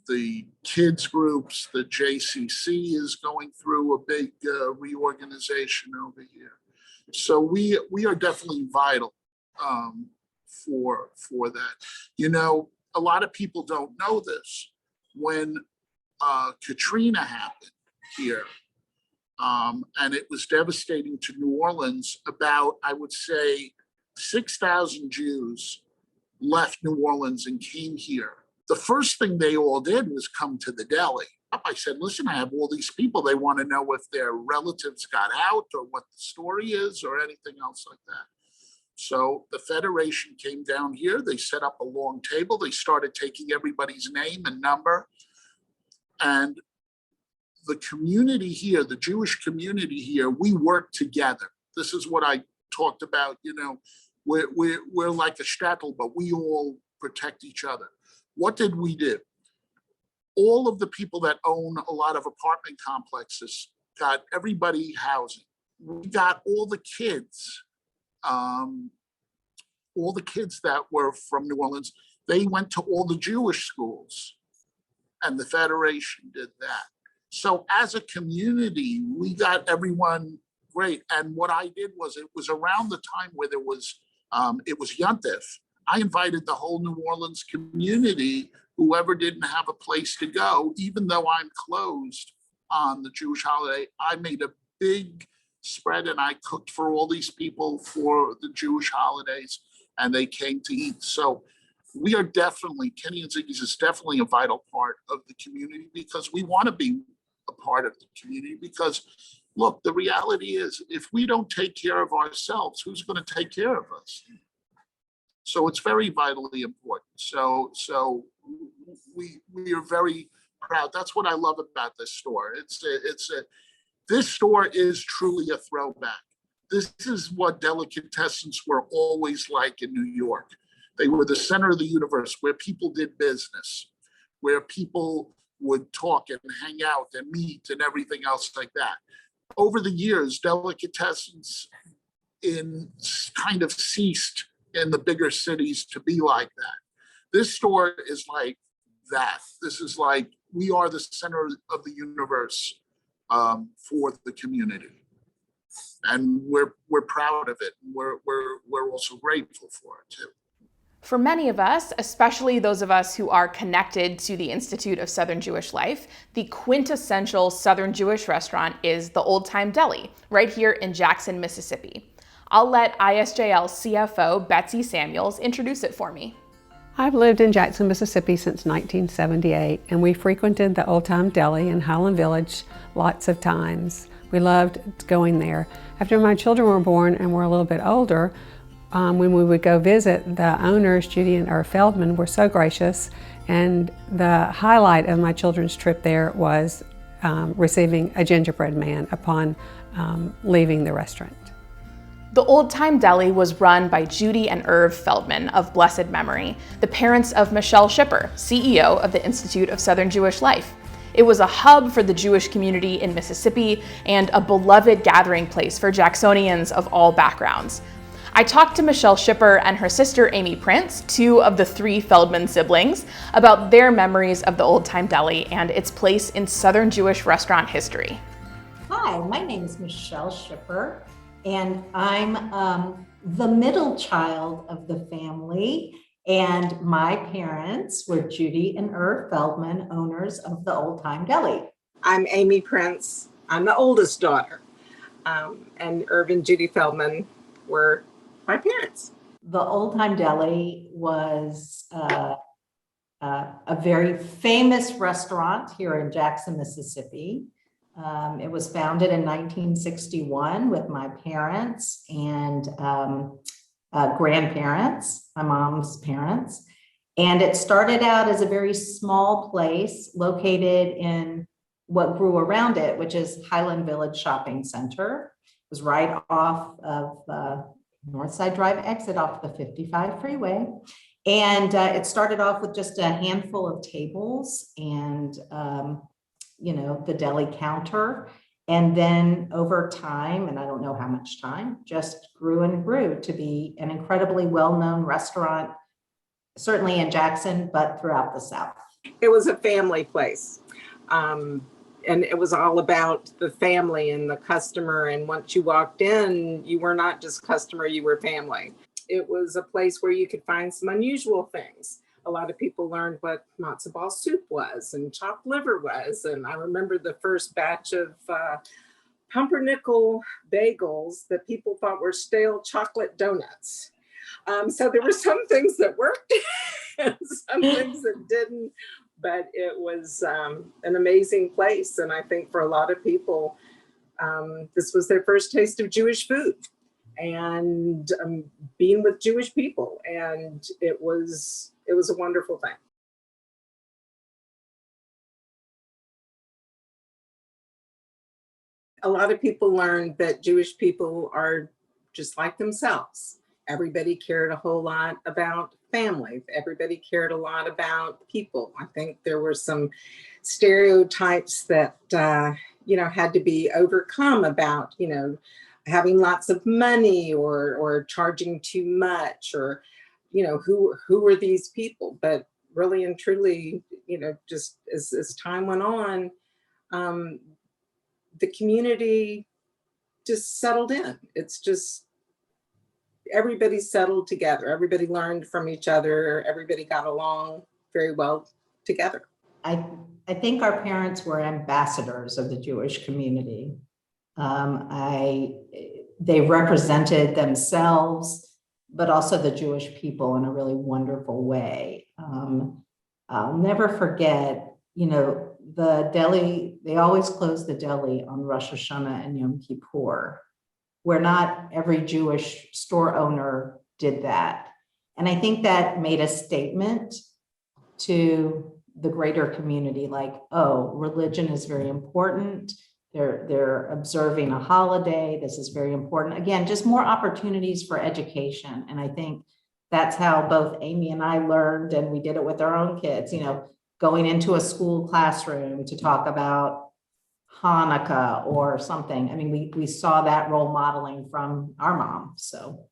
the kids groups. The JCC is going through a big reorganization over here. So we are definitely vital for that. A lot of people don't know this. When Katrina happened here, and it was devastating to New Orleans, about, I would say, 6,000 Jews left New Orleans and came here. The first thing they all did was come to the deli. I said, listen, I have all these people. They want to know if their relatives got out or what the story is or anything else like that. So the Federation came down here. They set up a long table. They started taking everybody's name and number. And the community here, the Jewish community here, we work together. This is what I talked about. We're like a shtetl, but we all protect each other. What did we do? All of the people that own a lot of apartment complexes got everybody housing. We got all the kids all the kids that were from New Orleans, they went to all the Jewish schools, and the Federation did that. So as a community, we got everyone great. And what I did was, it was around the time where it was Yontif. I invited the whole New Orleans community, whoever didn't have a place to go, even though I'm closed on the Jewish holiday, I made a big spread and I cooked for all these people for the Jewish holidays, and they came to eat. So we are definitely, Kenny and Ziggy's is definitely a vital part of the community, because we want to be a part of the community. Because look, the reality is, if we don't take care of ourselves, who's going to take care of us? So it's very vitally important. So we are very proud. That's what I love about this store. This store is truly a throwback. This is what delicatessens were always like in New York. They were the center of the universe, where people did business, where people would talk and hang out and meet and everything else like that. Over the years, delicatessens kind of ceased in the bigger cities to be like that. This store is like that. This is like, we are the center of the universe for the community, and we're proud of it. We're also grateful for it too. For many of us, especially those of us who are connected to the Institute of Southern Jewish Life, the quintessential Southern Jewish restaurant is the Olde Tyme Deli, right here in Jackson, Mississippi. I'll let ISJL CFO Betsy Samuels introduce it for me. I've lived in Jackson, Mississippi since 1978, and we frequented the Olde Tyme Deli in Highland Village lots of times. We loved going there. After my children were born and were a little bit older, when we would go visit, the owners, Judy and Irv Feldman, were so gracious, and the highlight of my children's trip there was receiving a gingerbread man upon leaving the restaurant. The Olde Tyme Deli was run by Judy and Irv Feldman of blessed memory, the parents of Michelle Schipper, CEO of the Institute of Southern Jewish Life. It was a hub for the Jewish community in Mississippi and a beloved gathering place for Jacksonians of all backgrounds. I talked to Michelle Schipper and her sister Amy Prince, two of the three Feldman siblings, about their memories of the Olde Tyme Deli and its place in Southern Jewish restaurant history. Hi, my name is Michelle Schipper, and I'm the middle child of the family, and my parents were Judy and Irv Feldman, owners of the Olde Tyme Deli. I'm Amy Prince. I'm the oldest daughter, and Irv and Judy Feldman were my parents. The Olde Tyme Deli was a very famous restaurant here in Jackson, Mississippi. It was founded in 1961 with my parents and grandparents, my mom's parents. And it started out as a very small place located in what grew around it, which is Highland Village Shopping Center. It was right off of Northside Drive exit off the 55 freeway. And it started off with just a handful of tables and, the deli counter. And then over time, and I don't know how much time, just grew and grew to be an incredibly well-known restaurant, certainly in Jackson, but throughout the South. It was a family place. And it was all about the family and the customer. And once you walked in, you were not just customer, you were family. It was a place where you could find some unusual things. A lot of people learned what matzo ball soup was and chopped liver was. And I remember the first batch of pumpernickel bagels that people thought were stale chocolate donuts. So there were some things that worked and some things that didn't. But it was an amazing place. And I think for a lot of people, this was their first taste of Jewish food and being with Jewish people. And it was a wonderful thing. A lot of people learned that Jewish people are just like themselves. Everybody cared a whole lot about family. Everybody cared a lot about people. I think there were some stereotypes that, had to be overcome about, having lots of money or charging too much, or, who are these people? But really and truly, just as time went on, the community just settled in. It's just, everybody settled together. Everybody learned from each other. Everybody got along very well together. I think our parents were ambassadors of the Jewish community. They represented themselves, but also the Jewish people in a really wonderful way. I'll never forget, the deli, they always closed the deli on Rosh Hashanah and Yom Kippur, where not every Jewish store owner did that. And I think that made a statement to the greater community, like, oh, religion is very important. They're observing a holiday. This is very important. Again, just more opportunities for education. And I think that's how both Amy and I learned, and we did it with our own kids, going into a school classroom to talk about Hanukkah or something. I mean, we saw that role modeling from our mom, so.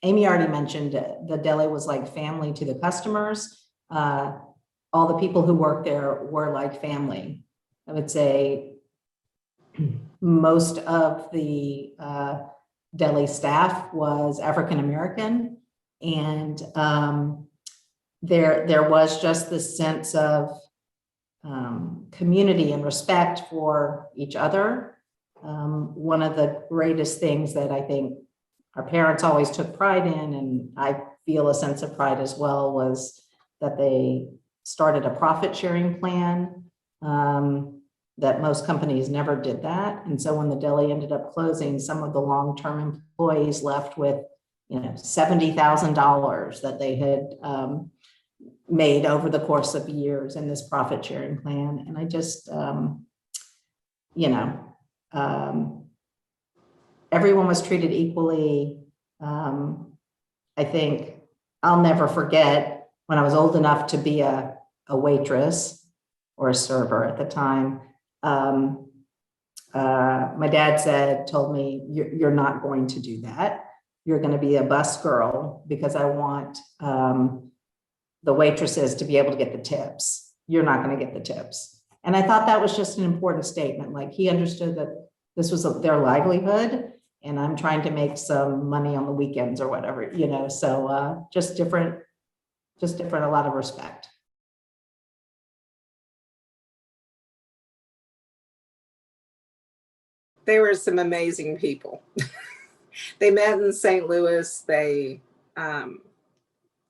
Amy already mentioned the deli was like family to the customers. All the people who worked there were like family. I would say most of the deli staff was African-American, and there was just this sense of community and respect for each other. One of the greatest things that I think our parents always took pride in, and I feel a sense of pride as well, was that they started a profit sharing plan, that most companies never did that. And so when the deli ended up closing, some of the long-term employees left with, $70,000 that they had made over the course of years in this profit sharing plan. And I just, everyone was treated equally. I think I'll never forget when I was old enough to be a waitress or a server at the time. My dad told me, you're not going to do that. You're going to be a bus girl, because I want the waitresses to be able to get the tips. You're not going to get the tips. And I thought that was just an important statement. Like, he understood that this was their livelihood, and I'm trying to make some money on the weekends or whatever, so just different, a lot of respect. They were some amazing people. They met in St. Louis. They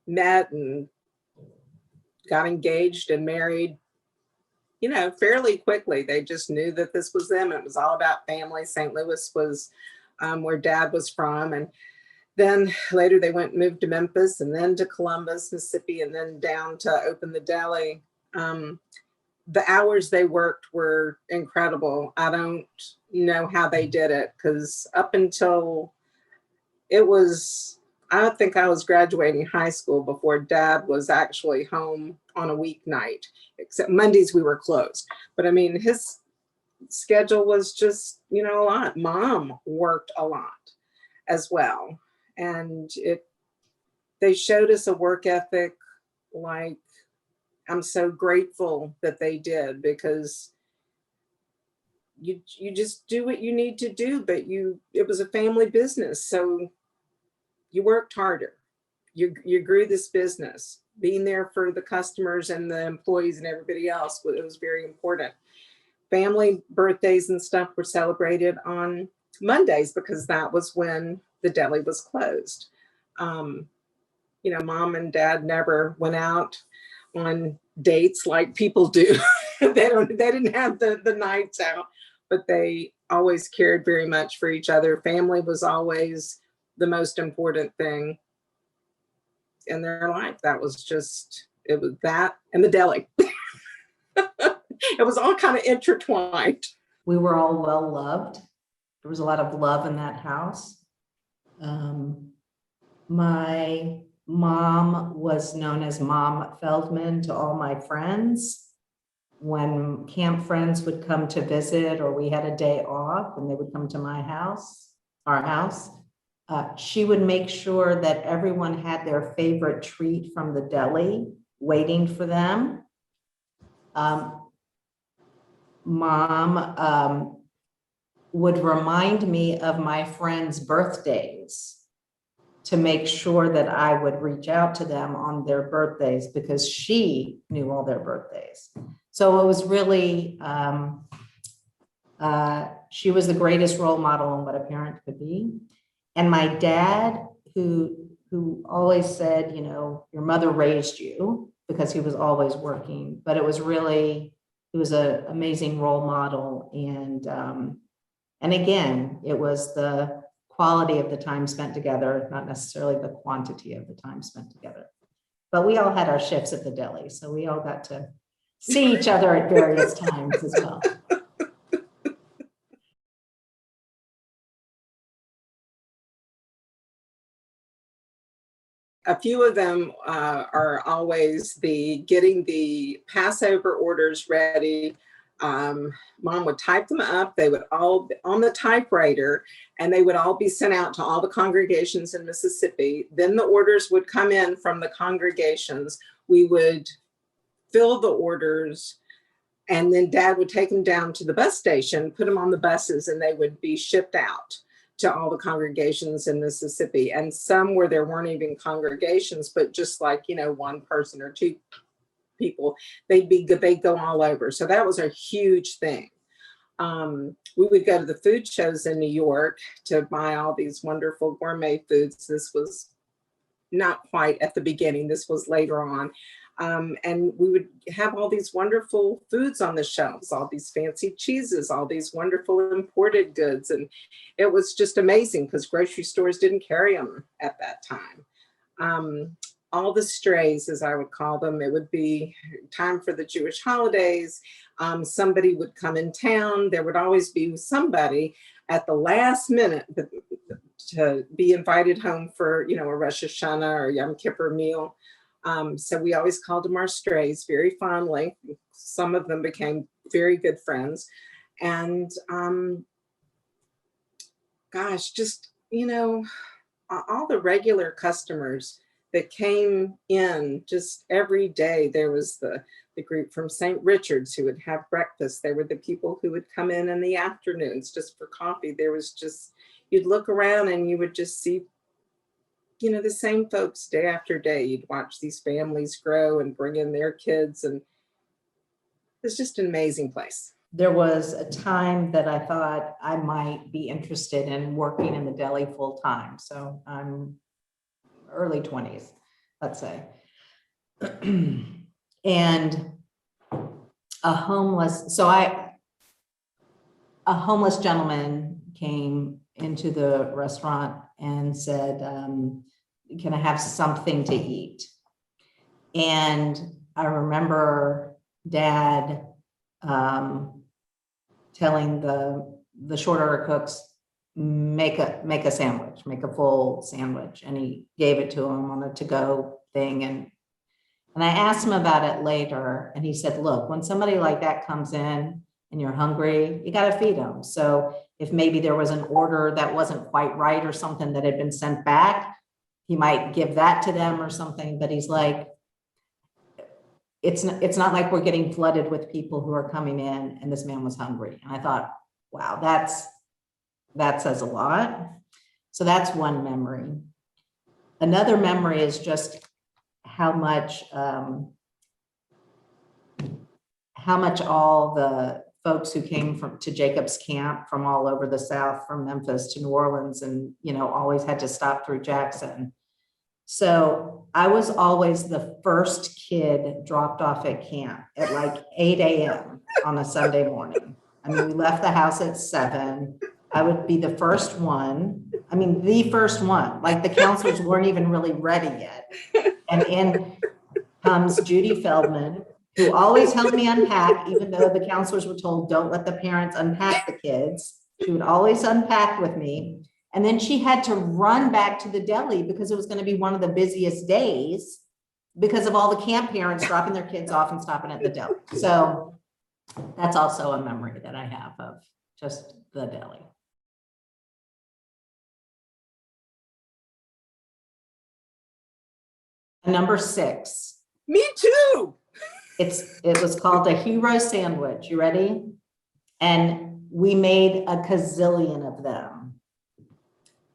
met and got engaged and married, fairly quickly. They just knew that this was them. It was all about family. St. Louis was where Dad was from. And then later they moved to Memphis, and then to Columbus, Mississippi, and then down to open the deli. The hours they worked were incredible. I don't know how they did it, because up until I don't think I was graduating high school before Dad was actually home on a weeknight, except Mondays we were closed. But I mean, his schedule was just, a lot. Mom worked a lot as well. And they showed us a work ethic, like, I'm so grateful that they did, because you just do what you need to do, but it was a family business. So you worked harder. You grew this business, being there for the customers and the employees and everybody else. It was very important. Family birthdays and stuff were celebrated on Mondays, because that was when the deli was closed. Mom and Dad never went out on dates like people do. They didn't have the nights out, but they always cared very much for each other. Family was always the most important thing in their life. It was that and the deli. It was all kind of intertwined. We were all well loved. There was a lot of love in that house. My mom was known as Mom Feldman to all my friends. when camp friends would come to visit, or we had a day off and they would come to our house, she would make sure that everyone had their favorite treat from the deli waiting for them. Mom would remind me of my friends' birthdays to make sure that I would reach out to them on their birthdays because she knew all their birthdays. So it was really, she was the greatest role model on what a parent could be. And my dad, who always said, you know, your mother raised you, because he was always working, but it was really, he was an amazing role model. And again, it was the quality of the time spent together, not necessarily the quantity of the time spent together. But we all had our shifts at the deli, so we all got to see each other at various times as well. A few of them are always getting the Passover orders ready. Mom would type them up. They would all be on the typewriter, and they would all be sent out to all the congregations in Mississippi. Then the orders would come in from the congregations. We would fill the orders, and then Dad would take them down to the bus station, put them on the buses, and they would be shipped out to all the congregations in Mississippi. And some where there weren't even congregations, but just like, you know, one person or two people, they'd go all over. So that was a huge thing. We would go to the food shows in New York to buy all these wonderful gourmet foods. This was not quite at the beginning, this was later on. And we would have all these wonderful foods on the shelves, all these fancy cheeses, all these wonderful imported goods. And it was just amazing because grocery stores didn't carry them at that time. All the strays, as I would call them, it would be time for the Jewish holidays. Somebody would come in town. There would always be somebody at the last minute to be invited home for, you know, a Rosh Hashanah or Yom Kippur meal. So we always called them our strays very fondly. Some of them became very good friends. And gosh, just, you know, all the regular customers that came in just every day. There was the group from St. Richard's who would have breakfast. There were the people who would come in the afternoons just for coffee. There was just, you'd look around and you would just see, you know, the same folks day after day. You'd watch these families grow and bring in their kids, and it's just an amazing place. There was a time that I thought I might be interested in working in the deli full time. So I'm early 20s, let's say. And a homeless gentleman came into the restaurant and said, can I have something to eat? And I remember Dad telling the short order cooks, make a sandwich, make a full sandwich. And he gave it to him on a to-go thing. And I asked him about it later, and he said, look, when somebody like that comes in and you're hungry, you got to feed them. So if maybe there was an order that wasn't quite right or something that had been sent back, he might give that to them or something. But he's like, it's not like we're getting flooded with people who are coming in, and this man was hungry. And I thought, wow, that says a lot. So that's one memory. Another memory is just how much all the folks who came to Jacob's Camp from all over the South, from Memphis to New Orleans, and, you know, always had to stop through Jackson. So I was always the first kid dropped off at camp at like 8 a.m. on a Sunday morning. I mean, we left the house at 7. I would be the first one. I mean, the first one. Like the counselors weren't even really ready yet. And in comes Judy Feldman, who always helped me unpack, even though the counselors were told, don't let the parents unpack the kids. She would always unpack with me. And then she had to run back to the deli because it was going to be one of the busiest days because of all the camp parents dropping their kids off and stopping at the deli. So That's also a memory that I have of just the deli. Number 6. Me too. It was called a hero sandwich. You ready? And we made a gazillion of them.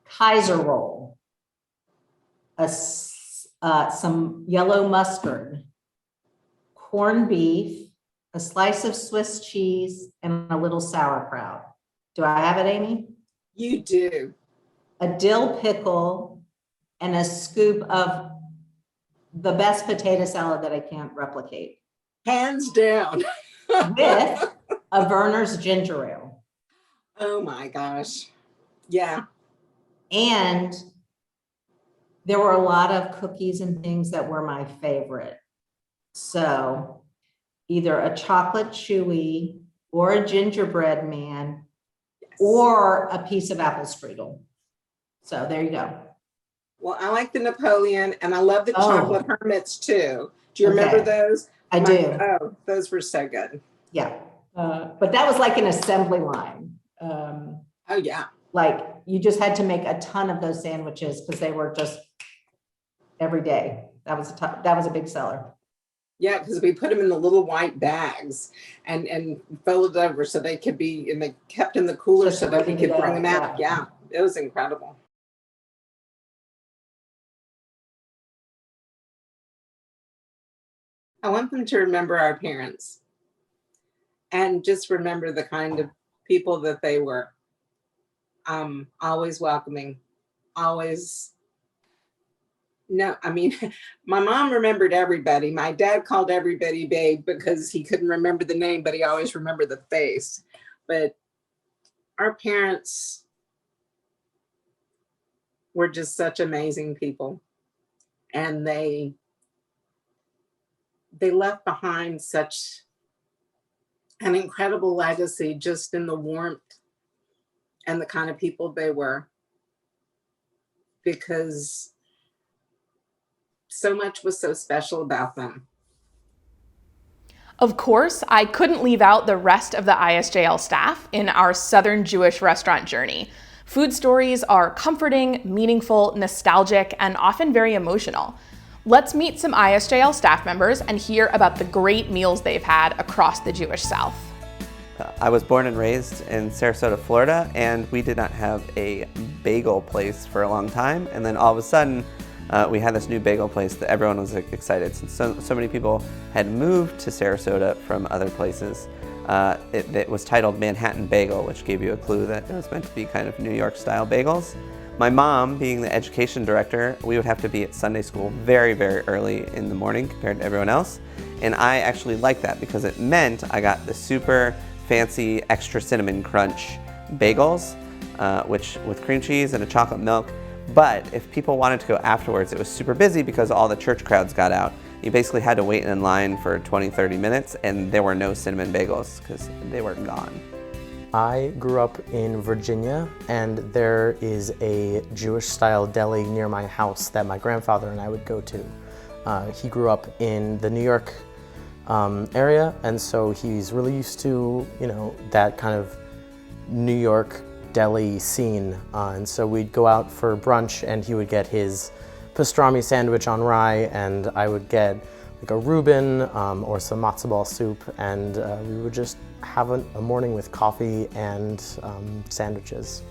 Kaiser roll, some yellow mustard, corned beef, a slice of Swiss cheese, and a little sauerkraut. Do I have it, Amy? You do. A dill pickle and a scoop of the best potato salad that I can't replicate. Hands down. With a Werner's ginger ale. Oh my gosh. Yeah. And there were a lot of cookies and things that were my favorite. So either a chocolate chewy or a gingerbread man, yes, or a piece of apple strudel. So there you go. Well, I like the Napoleon and I love the chocolate hermits too. Do you remember those? I do. Oh, those were so good. Yeah. But that was like an assembly line. Oh yeah. Like you just had to make a ton of those sandwiches because they were just every day. That was a big seller. Yeah, because we put them in the little white bags and folded over so they could be, and they kept in the cooler so that we could bring them out. Yeah, it was incredible. I want them to remember our parents and just remember the kind of people that they were. Always welcoming, always. No, I mean, my mom remembered everybody. My dad called everybody babe because he couldn't remember the name, but he always remembered the face. But our parents were just such amazing people. And they left behind such an incredible legacy just in the warmth and the kind of people they were, because so much was so special about them. Of course, I couldn't leave out the rest of the ISJL staff in our Southern Jewish restaurant journey. Food stories are comforting, meaningful, nostalgic, and often very emotional. Let's meet some ISJL staff members and hear about the great meals they've had across the Jewish South. I was born and raised in Sarasota, Florida, and we did not have a bagel place for a long time. And then all of a sudden, we had this new bagel place that everyone was excited. Since so many people had moved to Sarasota from other places, it was titled Manhattan Bagel, which gave you a clue that it was meant to be kind of New York style bagels. My mom, being the education director, we would have to be at Sunday school very, very early in the morning compared to everyone else. And I actually liked that because it meant I got the super fancy extra cinnamon crunch bagels, which with cream cheese and a chocolate milk. But if people wanted to go afterwards, it was super busy because all the church crowds got out. You basically had to wait in line for 20, 30 minutes, and there were no cinnamon bagels because they were gone. I grew up in Virginia, and there is a Jewish-style deli near my house that my grandfather and I would go to. He grew up in the New York area, and so he's really used to, that kind of New York deli scene. And so we'd go out for brunch, and he would get his pastrami sandwich on rye, and I would get like a Reuben or some matzo ball soup, and we would just have a morning with coffee and sandwiches.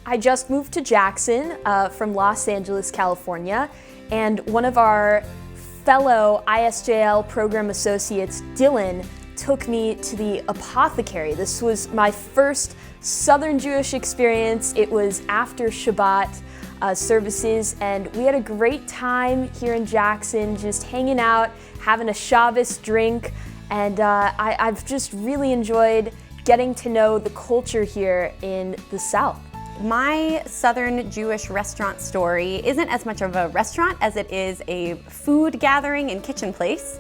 I just moved to Jackson from Los Angeles, California, and one of our fellow ISJL program associates, Dylan, took me to the apothecary. This was my first Southern Jewish experience. It was after Shabbat services, and we had a great time here in Jackson, just hanging out, having a Shabbos drink, and I've just really enjoyed getting to know the culture here in the South. My Southern Jewish restaurant story isn't as much of a restaurant as it is a food gathering and kitchen place,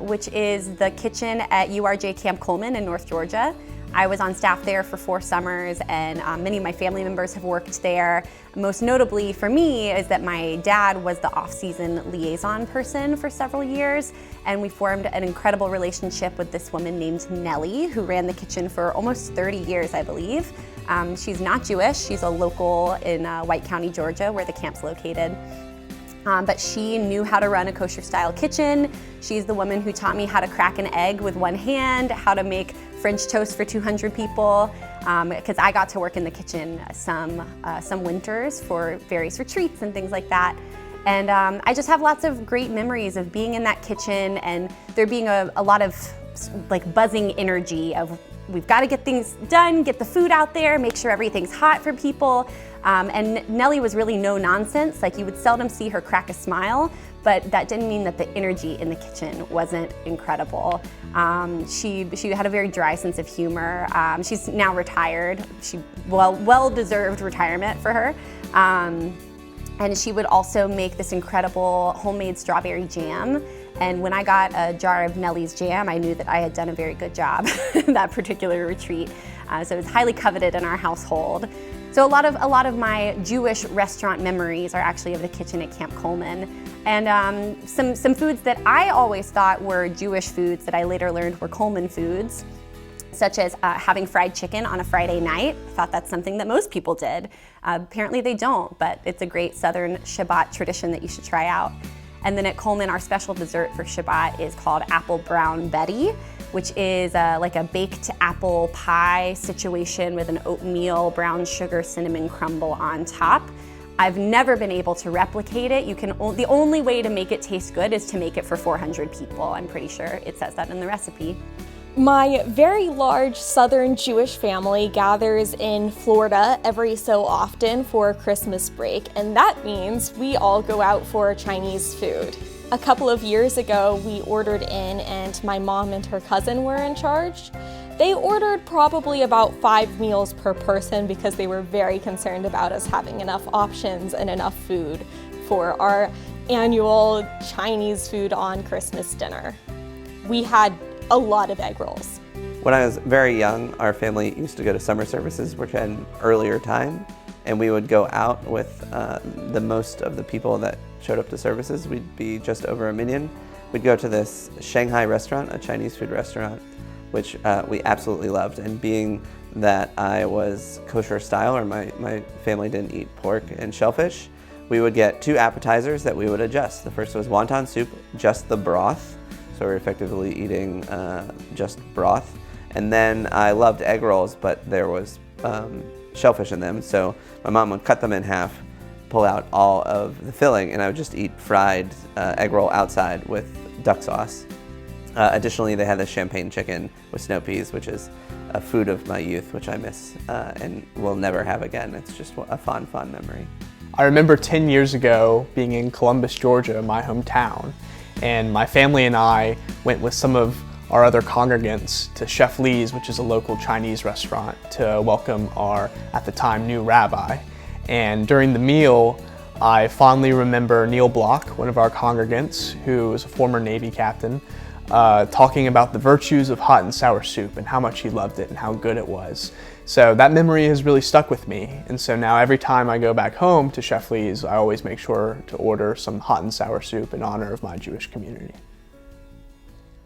which is the kitchen at URJ Camp Coleman in North Georgia. I was on staff there for 4 summers, and many of my family members have worked there. Most notably for me is that my dad was the off-season liaison person for several years, and we formed an incredible relationship with this woman named Nellie, who ran the kitchen for almost 30 years, I believe. She's not Jewish, she's a local in White County, Georgia, where the camp's located. But she knew how to run a kosher-style kitchen. She's the woman who taught me how to crack an egg with one hand, how to make French toast for 200 people, because I got to work in the kitchen some winters for various retreats and things like that. And I just have lots of great memories of being in that kitchen and there being a lot of like buzzing energy of we've got to get things done, get the food out there, make sure everything's hot for people. And Nellie was really no nonsense. Like, you would seldom see her crack a smile, but that didn't mean that the energy in the kitchen wasn't incredible. She had a very dry sense of humor. She's now retired. Well-deserved retirement for her. And she would also make this incredible homemade strawberry jam. And when I got a jar of Nellie's jam, I knew that I had done a very good job that particular retreat. So it was highly coveted in our household. So a lot of my Jewish restaurant memories are actually of the kitchen at Camp Coleman. And some foods that I always thought were Jewish foods that I later learned were Coleman foods, such as having fried chicken on a Friday night. I thought that's something that most people did. Apparently they don't, but it's a great Southern Shabbat tradition that you should try out. And then at Coleman, our special dessert for Shabbat is called Apple Brown Betty, which is like a baked apple pie situation with an oatmeal, brown sugar, cinnamon crumble on top. I've never been able to replicate it. The only way to make it taste good is to make it for 400 people. I'm pretty sure it says that in the recipe. My very large Southern Jewish family gathers in Florida every so often for Christmas break, and that means we all go out for Chinese food. A couple of years ago, we ordered in, and my mom and her cousin were in charge. They ordered probably about 5 meals per person because they were very concerned about us having enough options and enough food for our annual Chinese food on Christmas dinner. We had a lot of egg rolls. When I was very young, our family used to go to summer services, which had an earlier time, and we would go out with the most of the people that showed up to services. We'd be just over 1 million. We'd go to this Shanghai restaurant, a Chinese food restaurant, which we absolutely loved. And being that I was kosher style, or my family didn't eat pork and shellfish, we would get 2 appetizers that we would adjust. The first was wonton soup, just the broth. So we're effectively eating just broth. And then I loved egg rolls, but there was shellfish in them. So my mom would cut them in half, pull out all of the filling, and I would just eat fried egg roll outside with duck sauce. Additionally, they had the champagne chicken with snow peas, which is a food of my youth, which I miss and will never have again. It's just a fond memory. I remember 10 years ago being in Columbus, Georgia, my hometown, and my family and I went with some of our other congregants to Chef Lee's, which is a local Chinese restaurant, to welcome our, at the time, new rabbi. And during the meal, I fondly remember Neil Block, one of our congregants, who was a former Navy captain, talking about the virtues of hot and sour soup and how much he loved it and how good it was. So that memory has really stuck with me. And so now every time I go back home to Chef Lee's, I always make sure to order some hot and sour soup in honor of my Jewish community.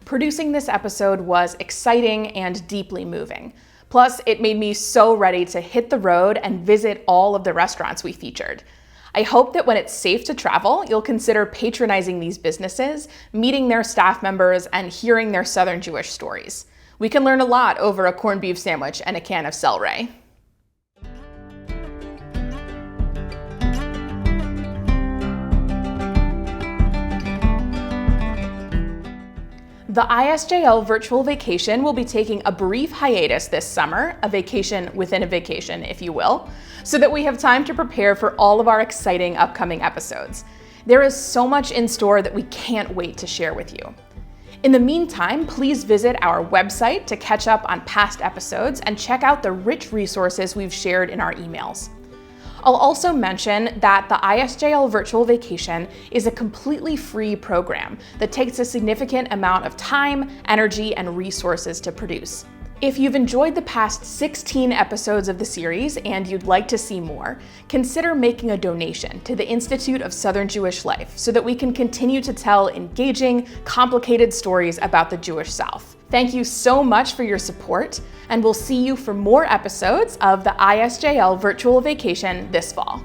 Producing this episode was exciting and deeply moving. Plus, it made me so ready to hit the road and visit all of the restaurants we featured. I hope that when it's safe to travel, you'll consider patronizing these businesses, meeting their staff members, and hearing their Southern Jewish stories. We can learn a lot over a corned beef sandwich and a can of celery. The ISJL Virtual Vacation will be taking a brief hiatus this summer, a vacation within a vacation, if you will, so that we have time to prepare for all of our exciting upcoming episodes. There is so much in store that we can't wait to share with you. In the meantime, please visit our website to catch up on past episodes and check out the rich resources we've shared in our emails. I'll also mention that the ISJL Virtual Vacation is a completely free program that takes a significant amount of time, energy, and resources to produce. If you've enjoyed the past 16 episodes of the series and you'd like to see more, consider making a donation to the Institute of Southern Jewish Life so that we can continue to tell engaging, complicated stories about the Jewish South. Thank you so much for your support, and we'll see you for more episodes of the ISJL Virtual Vacation this fall.